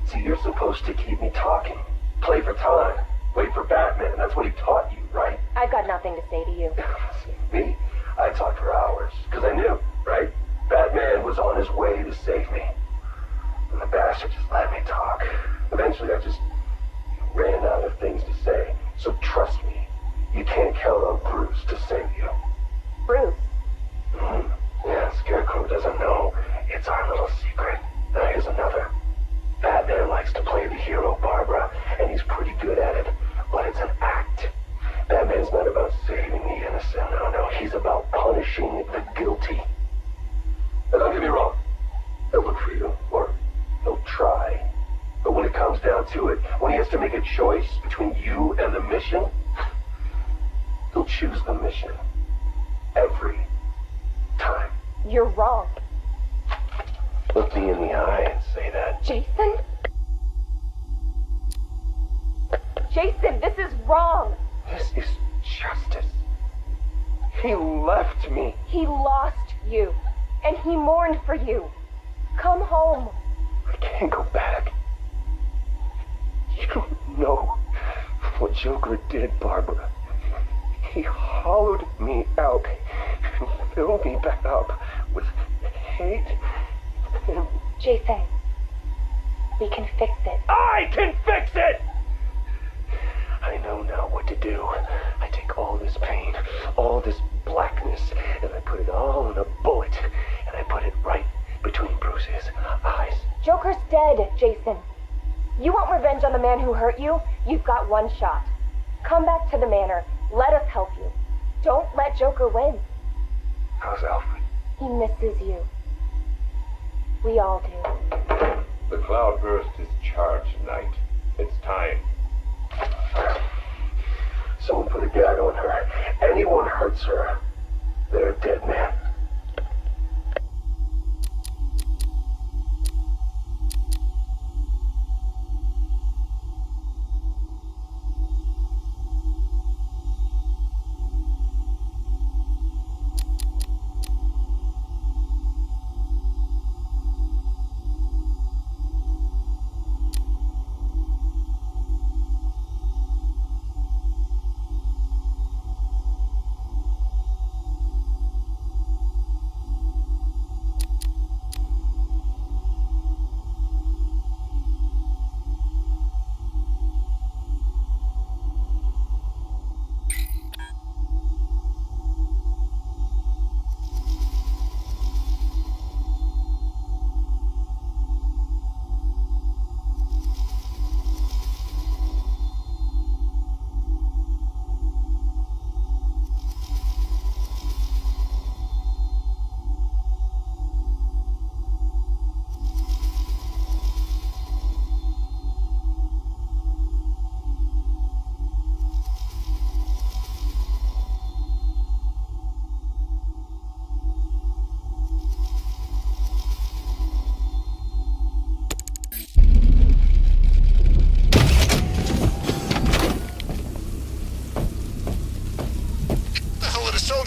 See, you're supposed to keep me talking. Play for time. Wait for Batman. That's what he taught you, right? I've got nothing to say to you. Me? I talked for hours. Because I knew, right? Batman was on his way to save me. And the bastard just let me talk. Eventually I just ran out of things to say. So trust me, you can't count on Bruce to save you. Bruce? Yeah, Scarecrow doesn't know. It's our little secret. Now here's another. Batman likes to play the hero, Barbara, and he's pretty good at it. But it's an act. Batman's not about saving the innocent. No. He's about punishing the guilty. Now don't get me wrong. He'll look for you, or he'll try. But when it comes down to it, when he has to make a choice between you and the mission, he'll choose the mission. Every time. You're wrong. Look me in the eye and say that. Jason? Jason, this is wrong. This is justice. He left me. He lost you. And he mourned for you. Come home. I can't go back. You don't know what Joker did, Barbara. He hollowed me out and filled me back up with hate and... Jason, we can fix it. I can fix it! I know now what to do. I take all this pain, all this blackness, and I put it all in a bullet, and I put it right between Bruce's eyes. Joker's dead, Jason. You want revenge on the man who hurt you? You've got one shot. Come back to the manor. Let us help you. Don't let Joker win. How's Alfred? He misses you. We all do. The Cloudburst is charged tonight. It's time. Someone put a gag on her. Anyone hurts her, they're a dead man.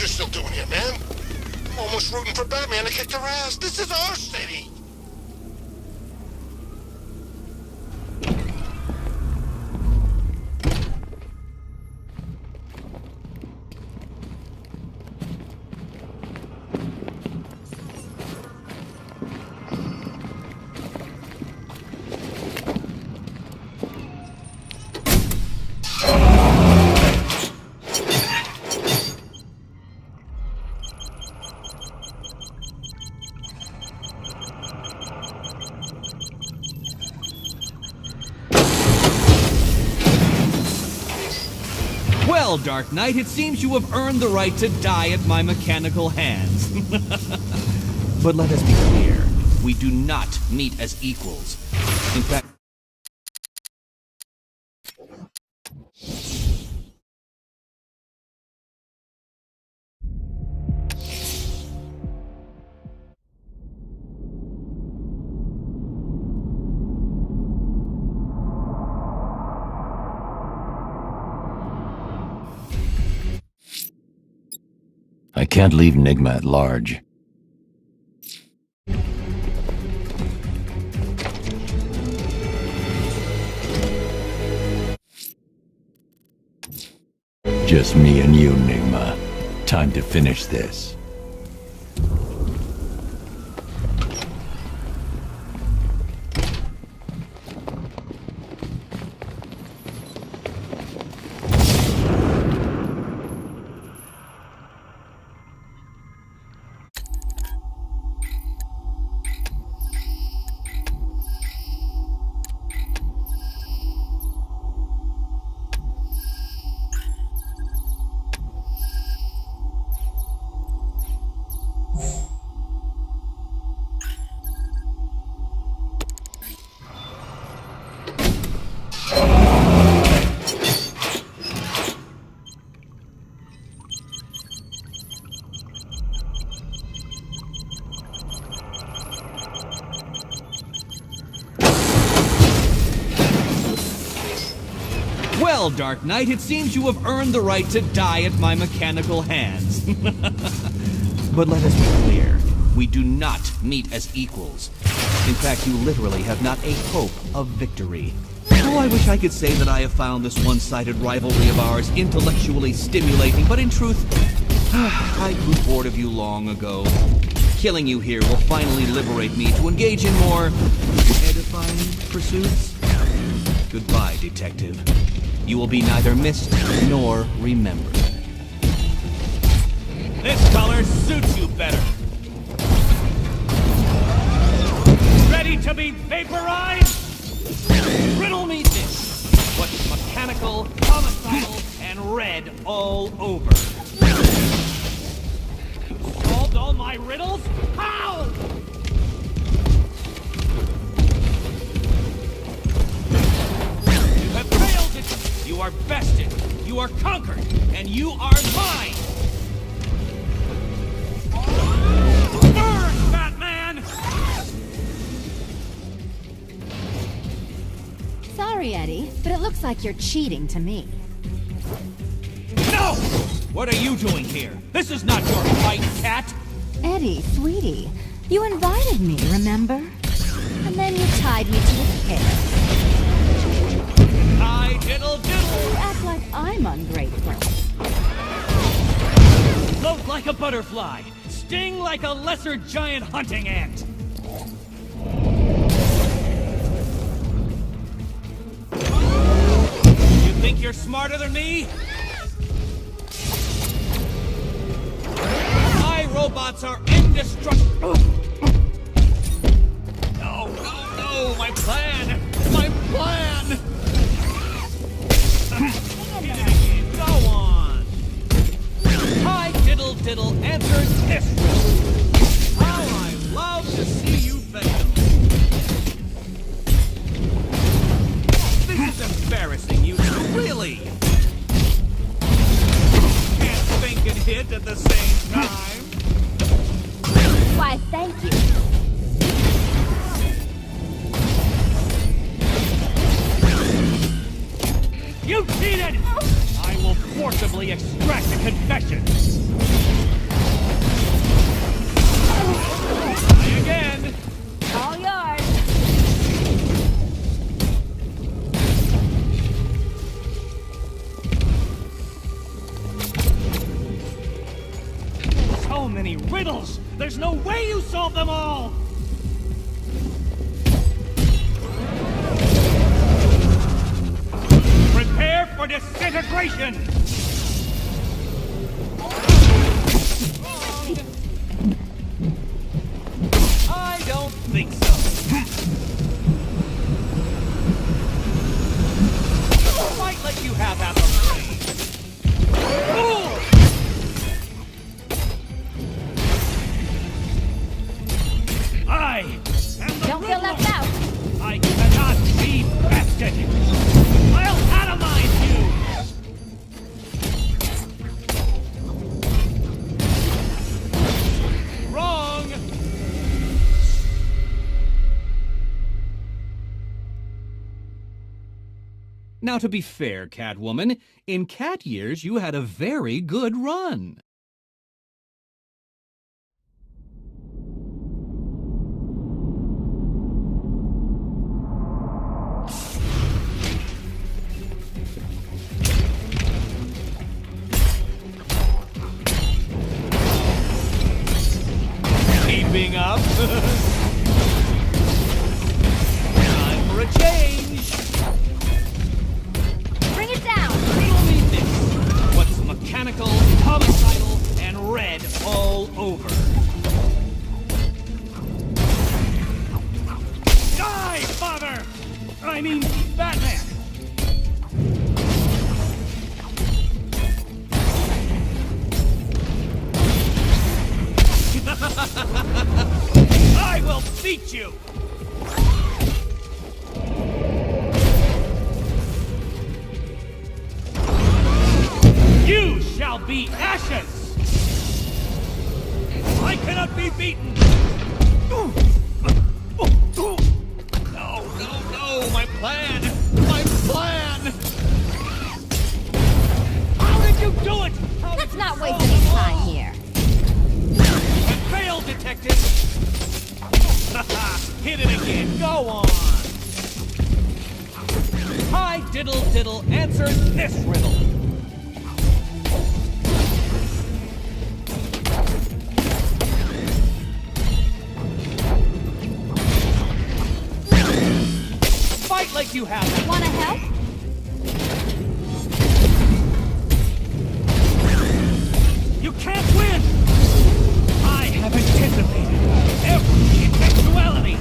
Still doing here, man? I'm almost rooting for Batman to kick their ass. This is our city. Well, Dark Knight, it seems you have earned the right to die at my mechanical hands. But let us be clear, we do not meet as equals. In fact... I can't leave Nigma at large. Just me and you, Nigma. Time to finish this. Well, Dark Knight, it seems you have earned the right to die at my mechanical hands. But let us be clear, we do not meet as equals. In fact, you literally have not a hope of victory. Oh, I wish I could say that I have found this one-sided rivalry of ours intellectually stimulating, but in truth, I grew bored of you long ago. Killing you here will finally liberate me to engage in more edifying pursuits. Goodbye, detective. You will be neither missed nor remembered. This color suits you better. Ready to be vaporized? Riddle me this. What's mechanical, homicidal, and red all over? You solved all my riddles? How? You have failed it. You are bested. You are conquered. And you are mine. Burn, Batman! Sorry, Eddie, but it looks like you're cheating to me. No! What are you doing here? This is not your fight, cat! Eddie, sweetie, you invited me, remember? And then you tied me to the chair. Hi, diddle diddle! You act like I'm ungrateful. Float like a butterfly. Sting like a lesser giant hunting ant. You think you're smarter than me? My robots are indestructible. No, no, no! My plan! My plan! Go on! Hi, diddle diddle answers this riddle. How I love to see you fail. This is embarrassing, you two, really. Can't think and hit at the same time. Why, thank you. You cheated! I will forcibly extract a confession. Try again. All yours. So many riddles! There's no way you solve them all! Prepare for disintegration! I don't think so. I might let you have half a brain. Ooh! Don't feel left out. I cannot be bested! I'll atomize you! Wrong! Now, to be fair, Catwoman, in cat years you had a very good run. Keeping up. Time for a change. Bring it down. Riddle me this. What's mechanical, homicidal, and red all over? Die, father! I mean, Batman! I will beat you! You shall be ashes! I cannot be beaten! No, my plan! My plan! How did you do it? Let's not waste any time here. Fail, detective! Hit it again, go on! Hi, Diddle Diddle answers this riddle. Fight like you have it. Wanna help? You can't win! I have anticipated every eventuality!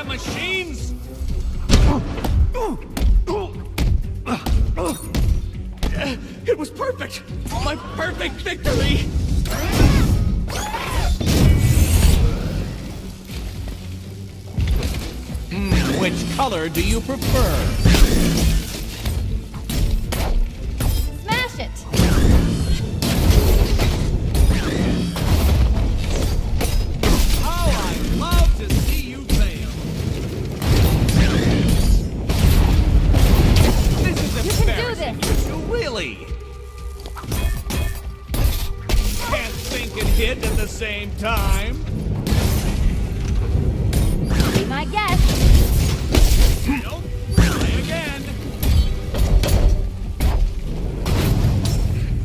machines? It was perfect! My perfect victory! Which color do you prefer? Smash it! How I love to see you fail! This is You can do embarrassing! this! Really? hit at the same time. Be my guest. Nope. Try again.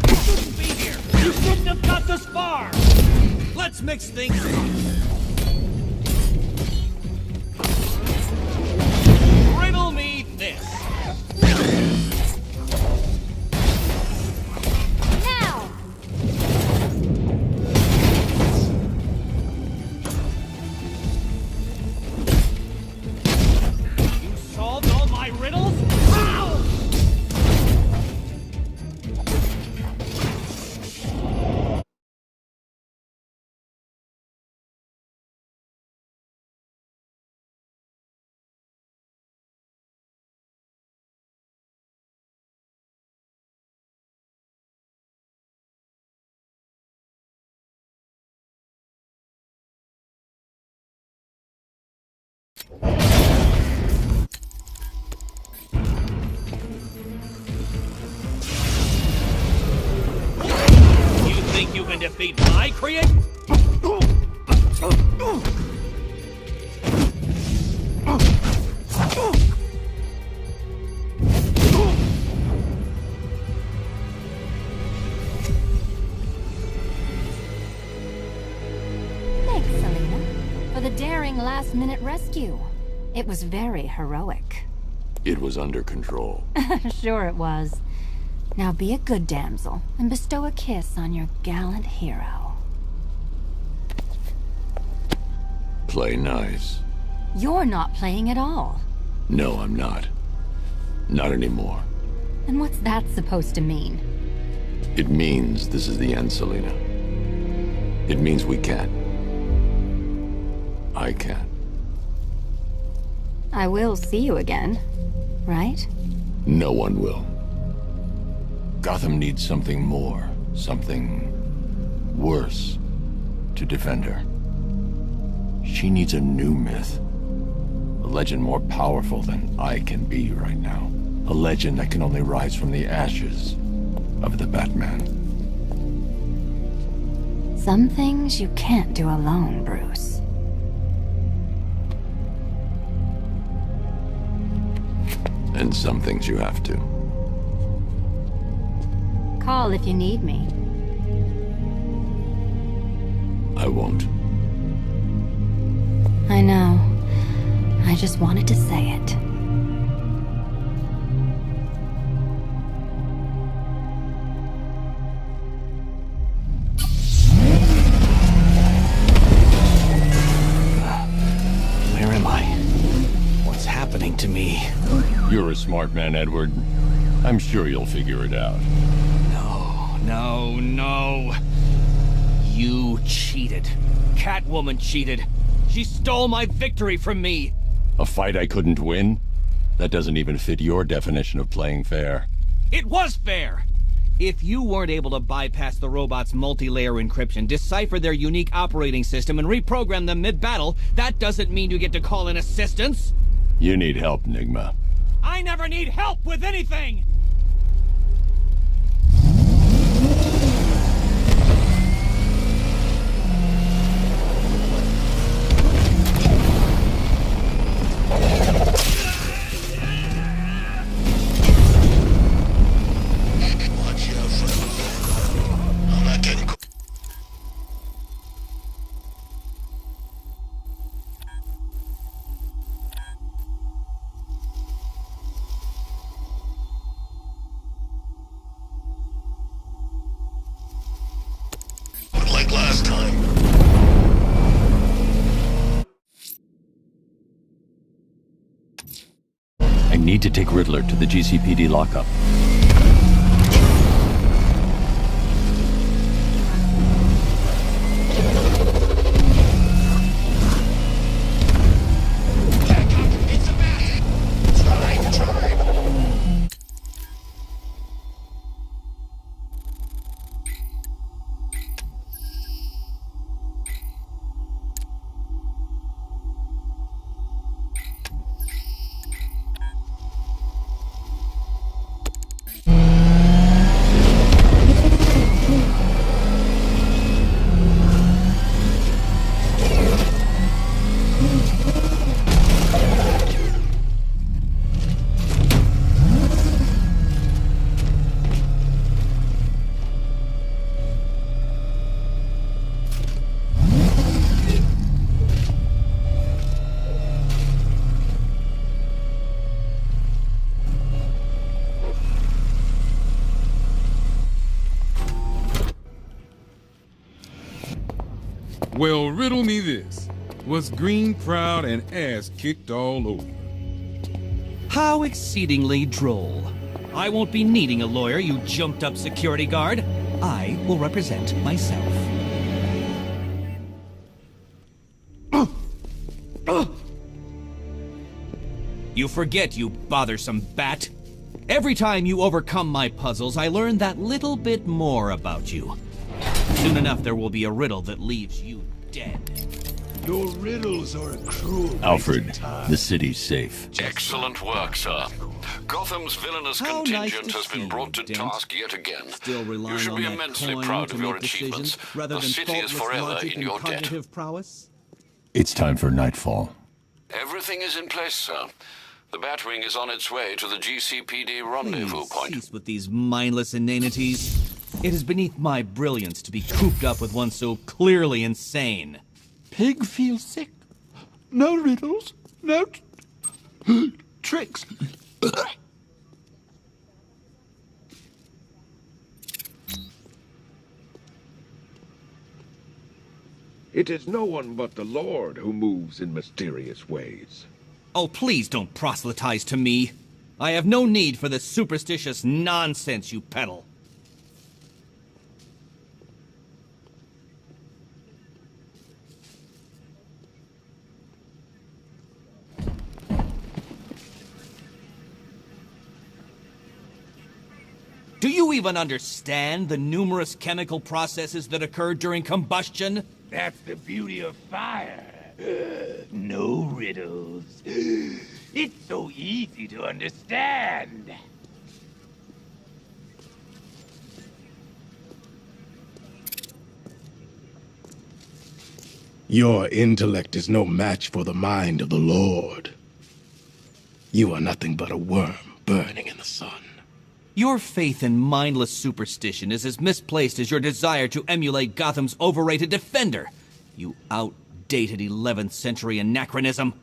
You shouldn't be here. You shouldn't have got this far. Let's mix things up. Riddle me this. Now! You solved all my riddles? Ow! You think you can defeat my create? Thanks, Selena, for the daring last-minute rescue. It was very heroic. It was under control. Sure it was. Now be a good damsel and bestow a kiss on your gallant hero. Play nice. You're not playing at all. No, I'm not. Not anymore. And what's that supposed to mean? It means this is the end, Selena. It means we can't. I can't. I will see you again, right? No one will. Gotham needs something more, something worse to defend her. She needs a new myth. A legend more powerful than I can be right now. A legend that can only rise from the ashes of the Batman. Some things you can't do alone, Bruce. And some things you have to. Call if you need me. I won't. I know. I just wanted to say it. Where am I? What's happening to me? You're a smart man, Edward. I'm sure you'll figure it out. No. You cheated. Catwoman cheated. She stole my victory from me. A fight I couldn't win? That doesn't even fit your definition of playing fair. It was fair. If you weren't able to bypass the robot's multi-layer encryption, decipher their unique operating system, and reprogram them mid-battle, that doesn't mean you get to call in assistance. You need help, Nigma. I never need help with anything! Like last time. I need to take Riddler to the GCPD lockup. Well, riddle me this. Was Green proud and ass kicked all over? How exceedingly droll. I won't be needing a lawyer, you jumped-up security guard. I will represent myself. You forget, you bothersome bat. Every time you overcome my puzzles, I learn that little bit more about you. Soon enough, there will be a riddle that leaves you dead. Your riddles are a cruel Alfred, the city's safe. Excellent work, sir. Gotham's villainous How contingent nice to has been see brought to you, Dent. task yet again. Still relying You should on be that immensely coin proud to of your make achievements. decisions rather The than city is faultless forever logic in and your debt. cognitive prowess? It's time for nightfall. Everything is in place, sir. The Batwing is on its way to the GCPD rendezvous point. Cease with these mindless inanities. It is beneath my brilliance to be cooped up with one so clearly insane. Pig feels sick. No riddles, no tricks. It is no one but the Lord who moves in mysterious ways. Oh, please don't proselytize to me. I have no need for the superstitious nonsense you peddle. Do you even understand the numerous chemical processes that occur during combustion? That's the beauty of fire. No riddles. It's so easy to understand. Your intellect is no match for the mind of the Lord. You are nothing but a worm burning in the sun. Your faith in mindless superstition is as misplaced as your desire to emulate Gotham's overrated Defender. You outdated 11th century anachronism.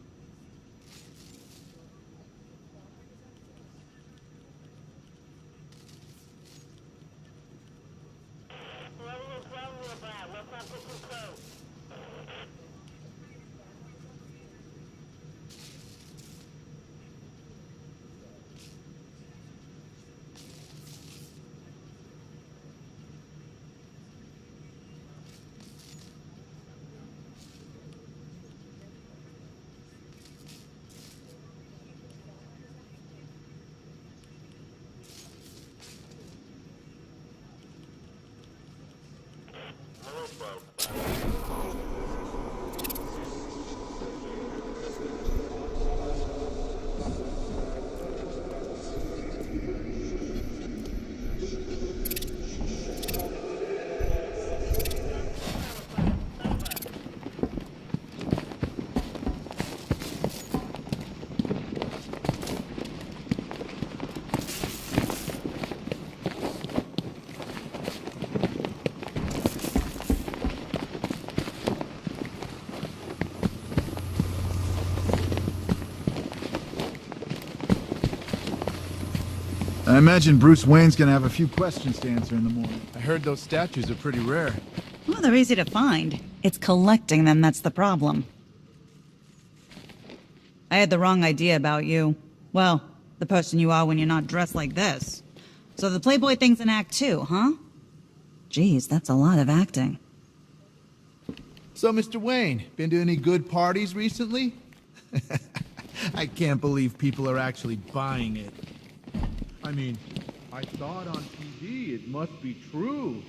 I imagine Bruce Wayne's gonna have a few questions to answer in the morning. I heard those statues are pretty rare. Well, they're easy to find. It's collecting them that's the problem. I had the wrong idea about you. Well, the person you are when you're not dressed like this. So the Playboy thing's an act too, huh? Geez, that's a lot of acting. So, Mr. Wayne, been to any good parties recently? I can't believe people are actually buying it. I mean, I saw it on TV. It must be true.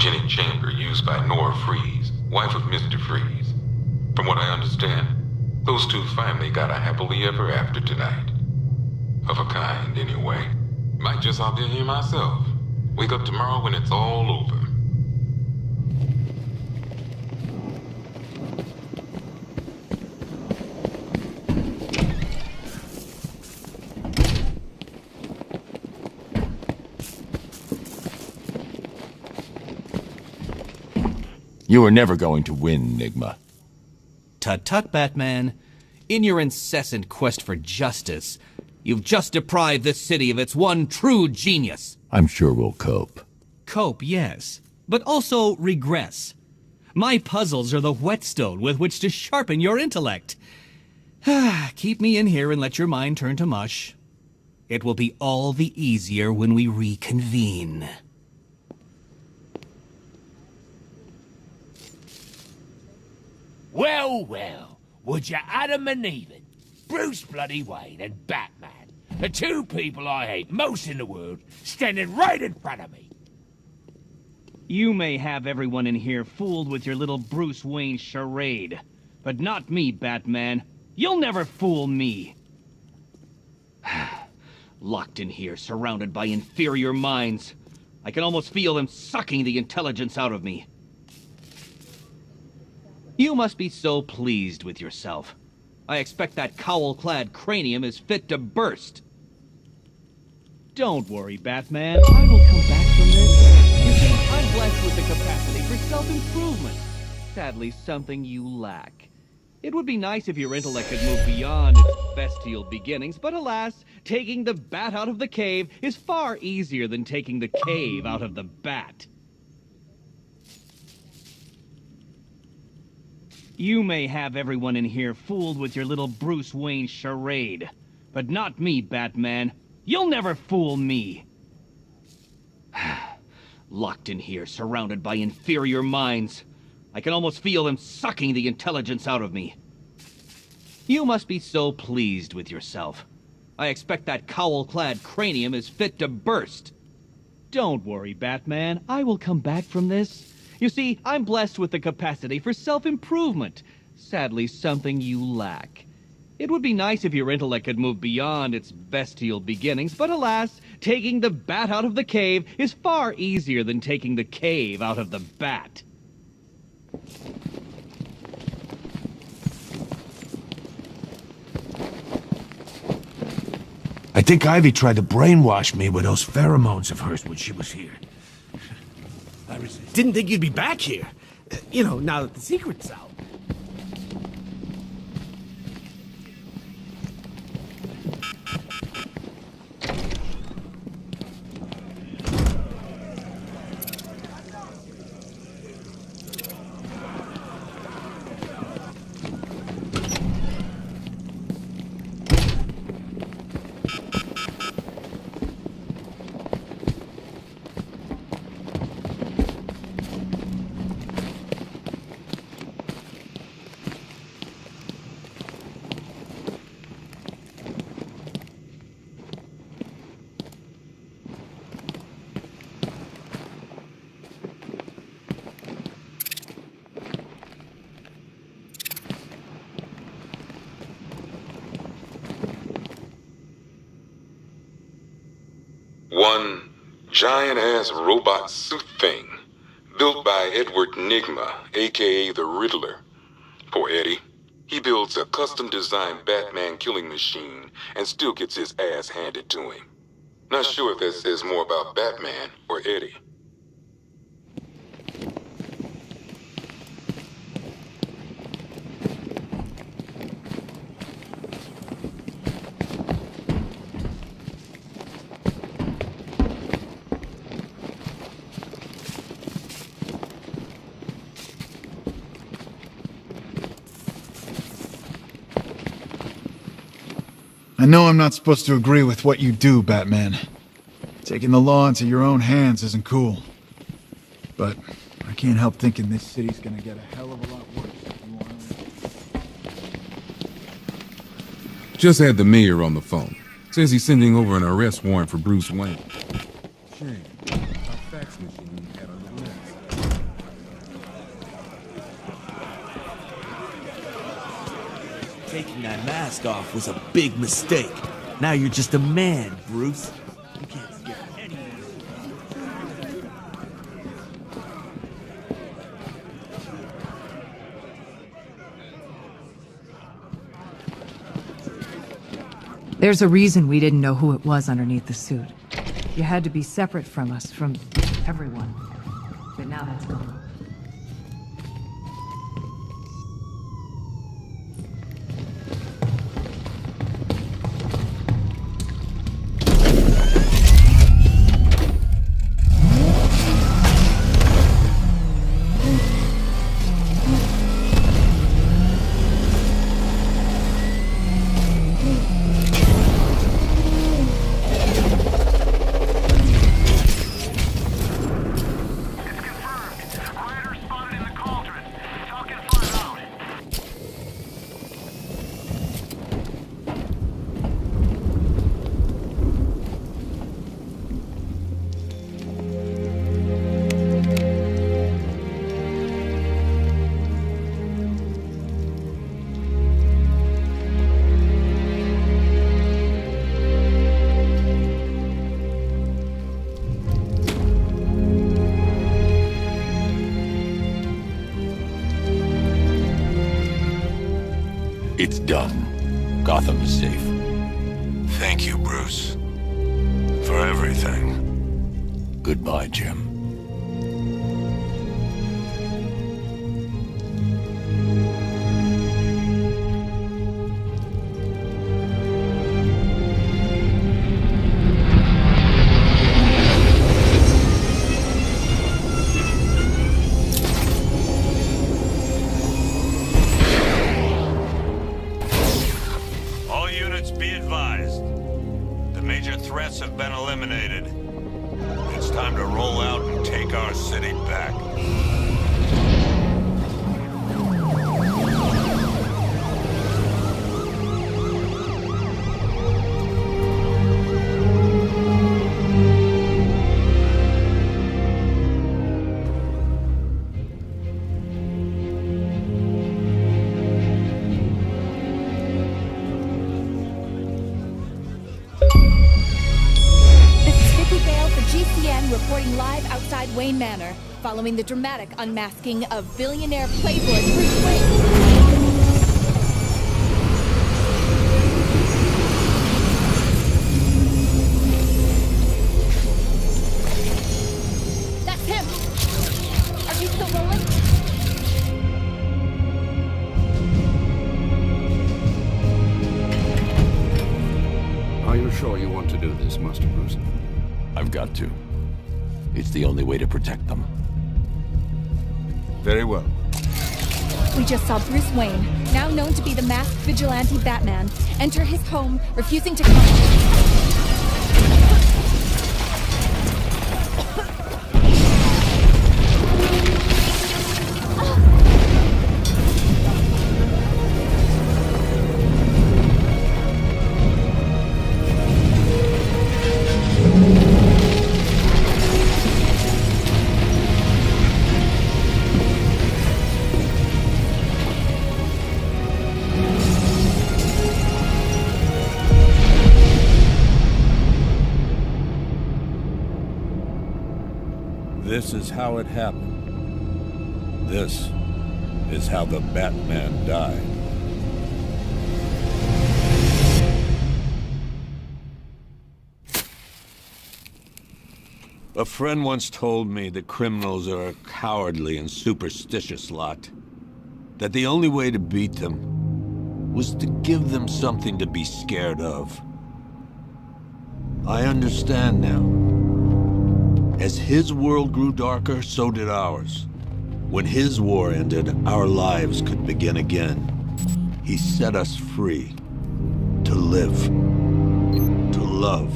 cryogenic chamber used by Nora Freeze, wife of Mr. Freeze. From what I understand, those two finally got a happily ever after tonight. Of a kind, anyway. Might just hop in here myself. Wake up tomorrow when it's all over. You are never going to win, Nigma. Tut-tut, Batman. In your incessant quest for justice, you've just deprived this city of its one true genius. I'm sure we'll cope. Cope, yes, but also regress. My puzzles are the whetstone with which to sharpen your intellect. Keep me in here and let your mind turn to mush. It will be all the easier when we reconvene. Well, well, would you Adam and Eve it? Bruce bloody Wayne and Batman, the two people I hate most in the world, standing right in front of me. You may have everyone in here fooled with your little Bruce Wayne charade, but not me, Batman. You'll never fool me. Locked in here, surrounded by inferior minds. I can almost feel them sucking the intelligence out of me. You must be so pleased with yourself. I expect that cowl-clad cranium is fit to burst. Don't worry, Batman. I will come back from this. You see, I'm blessed with the capacity for self-improvement. Sadly, something you lack. It would be nice if your intellect could move beyond its bestial beginnings, but alas, taking the bat out of the cave is far easier than taking the cave out of the bat. You may have everyone in here fooled with your little Bruce Wayne charade, but not me, Batman. You'll never fool me. Locked in here, surrounded by inferior minds. I can almost feel them sucking the intelligence out of me. You must be so pleased with yourself. I expect that cowl-clad cranium is fit to burst. Don't worry, Batman. I will come back from this. You see, I'm blessed with the capacity for self-improvement. Sadly, something you lack. It would be nice if your intellect could move beyond its bestial beginnings, but alas, taking the bat out of the cave is far easier than taking the cave out of the bat. I think Ivy tried to brainwash me with those pheromones of hers when she was here. I didn't think you'd be back here. You know, now that the secret's out. One giant-ass robot suit thing, built by Edward Nigma, a.k.a. the Riddler. Poor Eddie. He builds a custom-designed Batman killing machine and still gets his ass handed to him. Not sure if that says more about Batman or Eddie. I know I'm not supposed to agree with what you do, Batman. Taking the law into your own hands isn't cool. But I can't help thinking this city's gonna get a hell of a lot worse if you want. Just had the mayor on the phone. Says he's sending over an arrest warrant for Bruce Wayne. Shame. Our fax machine had a little mess. Taking that mask off was a big mistake. Now you're just a man, Bruce. You can't scare anyone. There's a reason we didn't know who it was underneath the suit. You had to be separate from us, from everyone. But now that's gone. It's done. Gotham is safe. Thank you, Bruce. For everything. Goodbye, Jim. Threats have been eliminated. It's time to roll out and take our city back. Reporting live outside Wayne Manor, following the dramatic unmasking of billionaire playboy Bruce Wayne. That's him! Are you still rolling? Are you sure you want to do this, Master Bruce? I've got to. It's the only way to protect them. Very well. We just saw Bruce Wayne, now known to be the masked vigilante Batman, enter his home, refusing to come. This is how it happened. This is how the Batman died. A friend once told me that criminals are a cowardly and superstitious lot. That the only way to beat them was to give them something to be scared of. I understand now. As his world grew darker, so did ours. When his war ended, our lives could begin again. He set us free. To live. To love.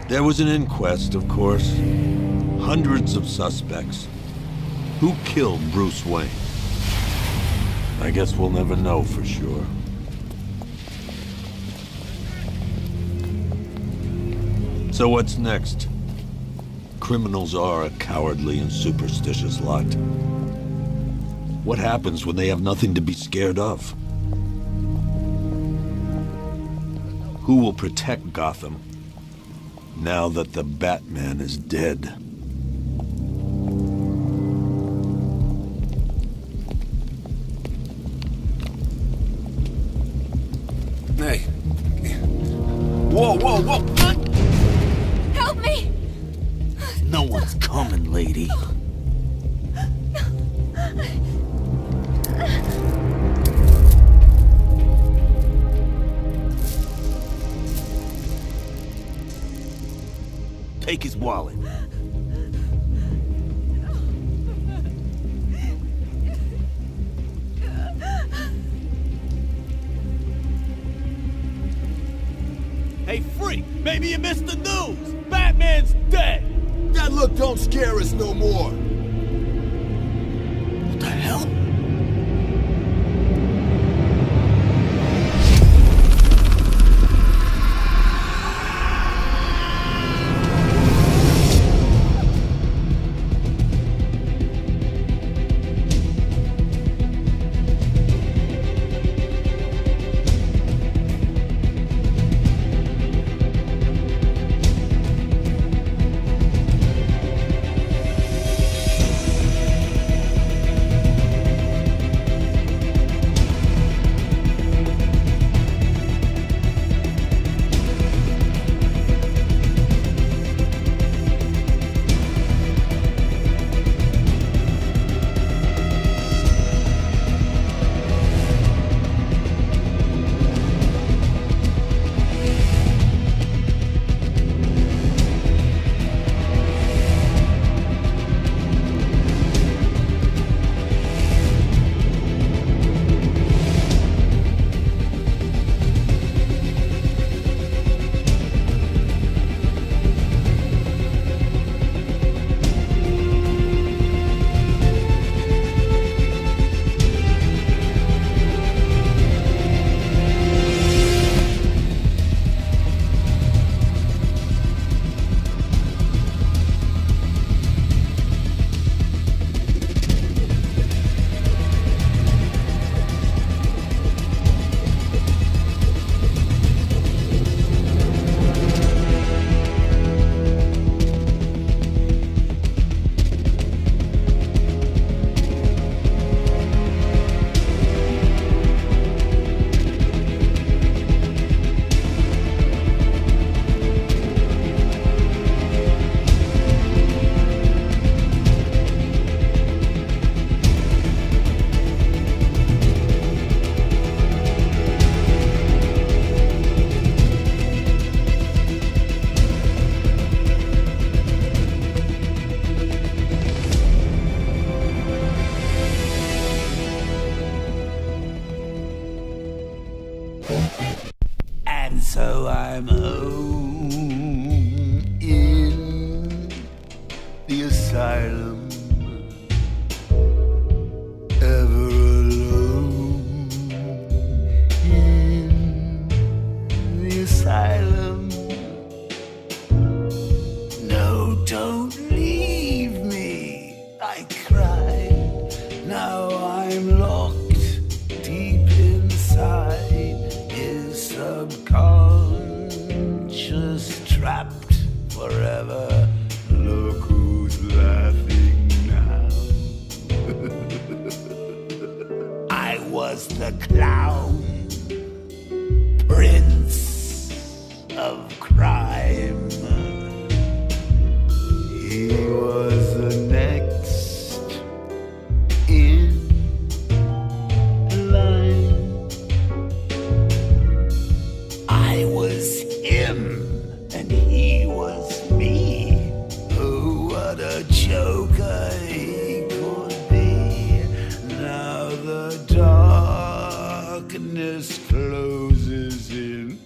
There was an inquest, of course. Hundreds of suspects. Who killed Bruce Wayne? I guess we'll never know for sure. So what's next? Criminals are a cowardly and superstitious lot. What happens when they have nothing to be scared of? Who will protect Gotham now that the Batman is dead? Hey. Whoa, whoa, whoa! Help me! No one's coming, lady. Take his wallet. Hey, freak! Maybe you missed the news! Batman's dead! That look don't scare us no more. What the hell? And so I'm home in the asylum, ever alone in the asylum. No, don't leave me, I cried. Now I'm locked deep inside his subconscious, trapped forever. Look who's laughing now. I was the clown, prince of crime. He was the next in line. I was him, and he was me. Oh, what a joker he could be. Now the darkness closes in.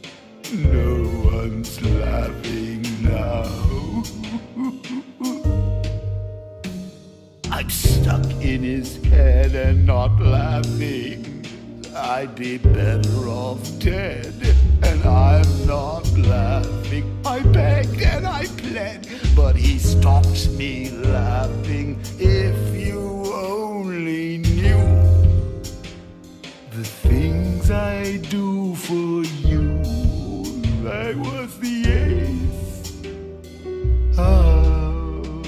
No one's laughing now. I'm stuck in his head and not laughing. I'd be better off dead, and I'm not laughing. I begged and I pled. but he stopped me laughing. If you only knew the things I do for you. I was the ace of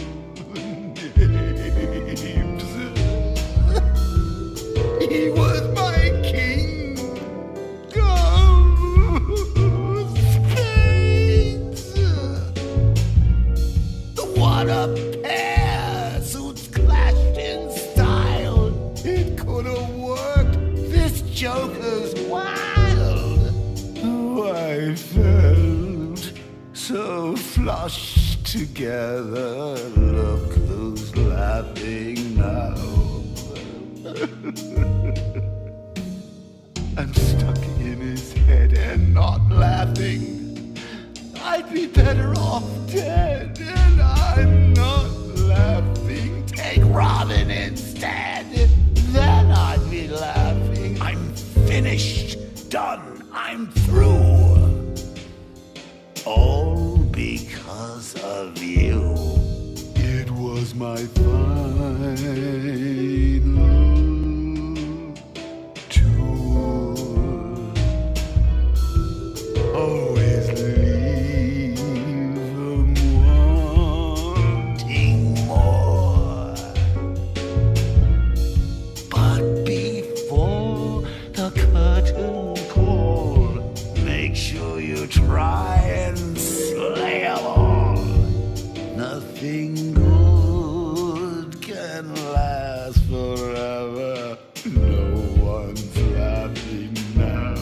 names. He was my king of spades. The one-up pair, suits clashed in style. It could have worked. This joker's wild. Oh, I felt so flushed together. Look who's laughing now. I'm stuck in his head and not laughing. I'd be better off dead, and I'm not laughing. Take Robin instead, then I'd be laughing. I'm finished, done, I'm through. All because of you. It was my final tour. Always leave them wanting more. But before the curtain call, make sure you try and slay 'em all. Nothing good can last forever. No one's laughing now.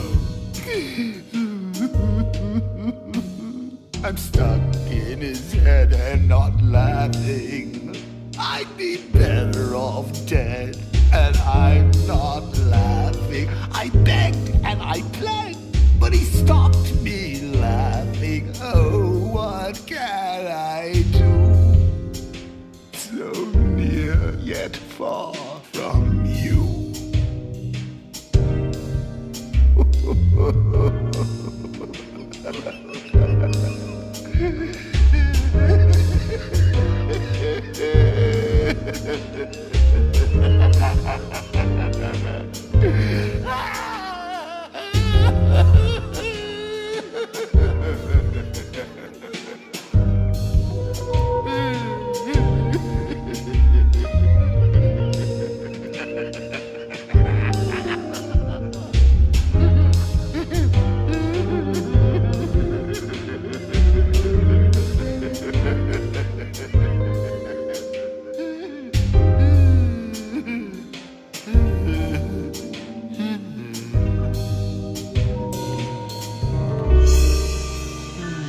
I'm stuck in his head and not laughing. I'd be better off dead, and I'm not laughing. I begged and I plead, but he stopped me laughing. Oh, what can I do? So near yet far from you.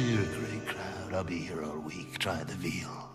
You're a great crowd. I'll be here all week. Try the veal.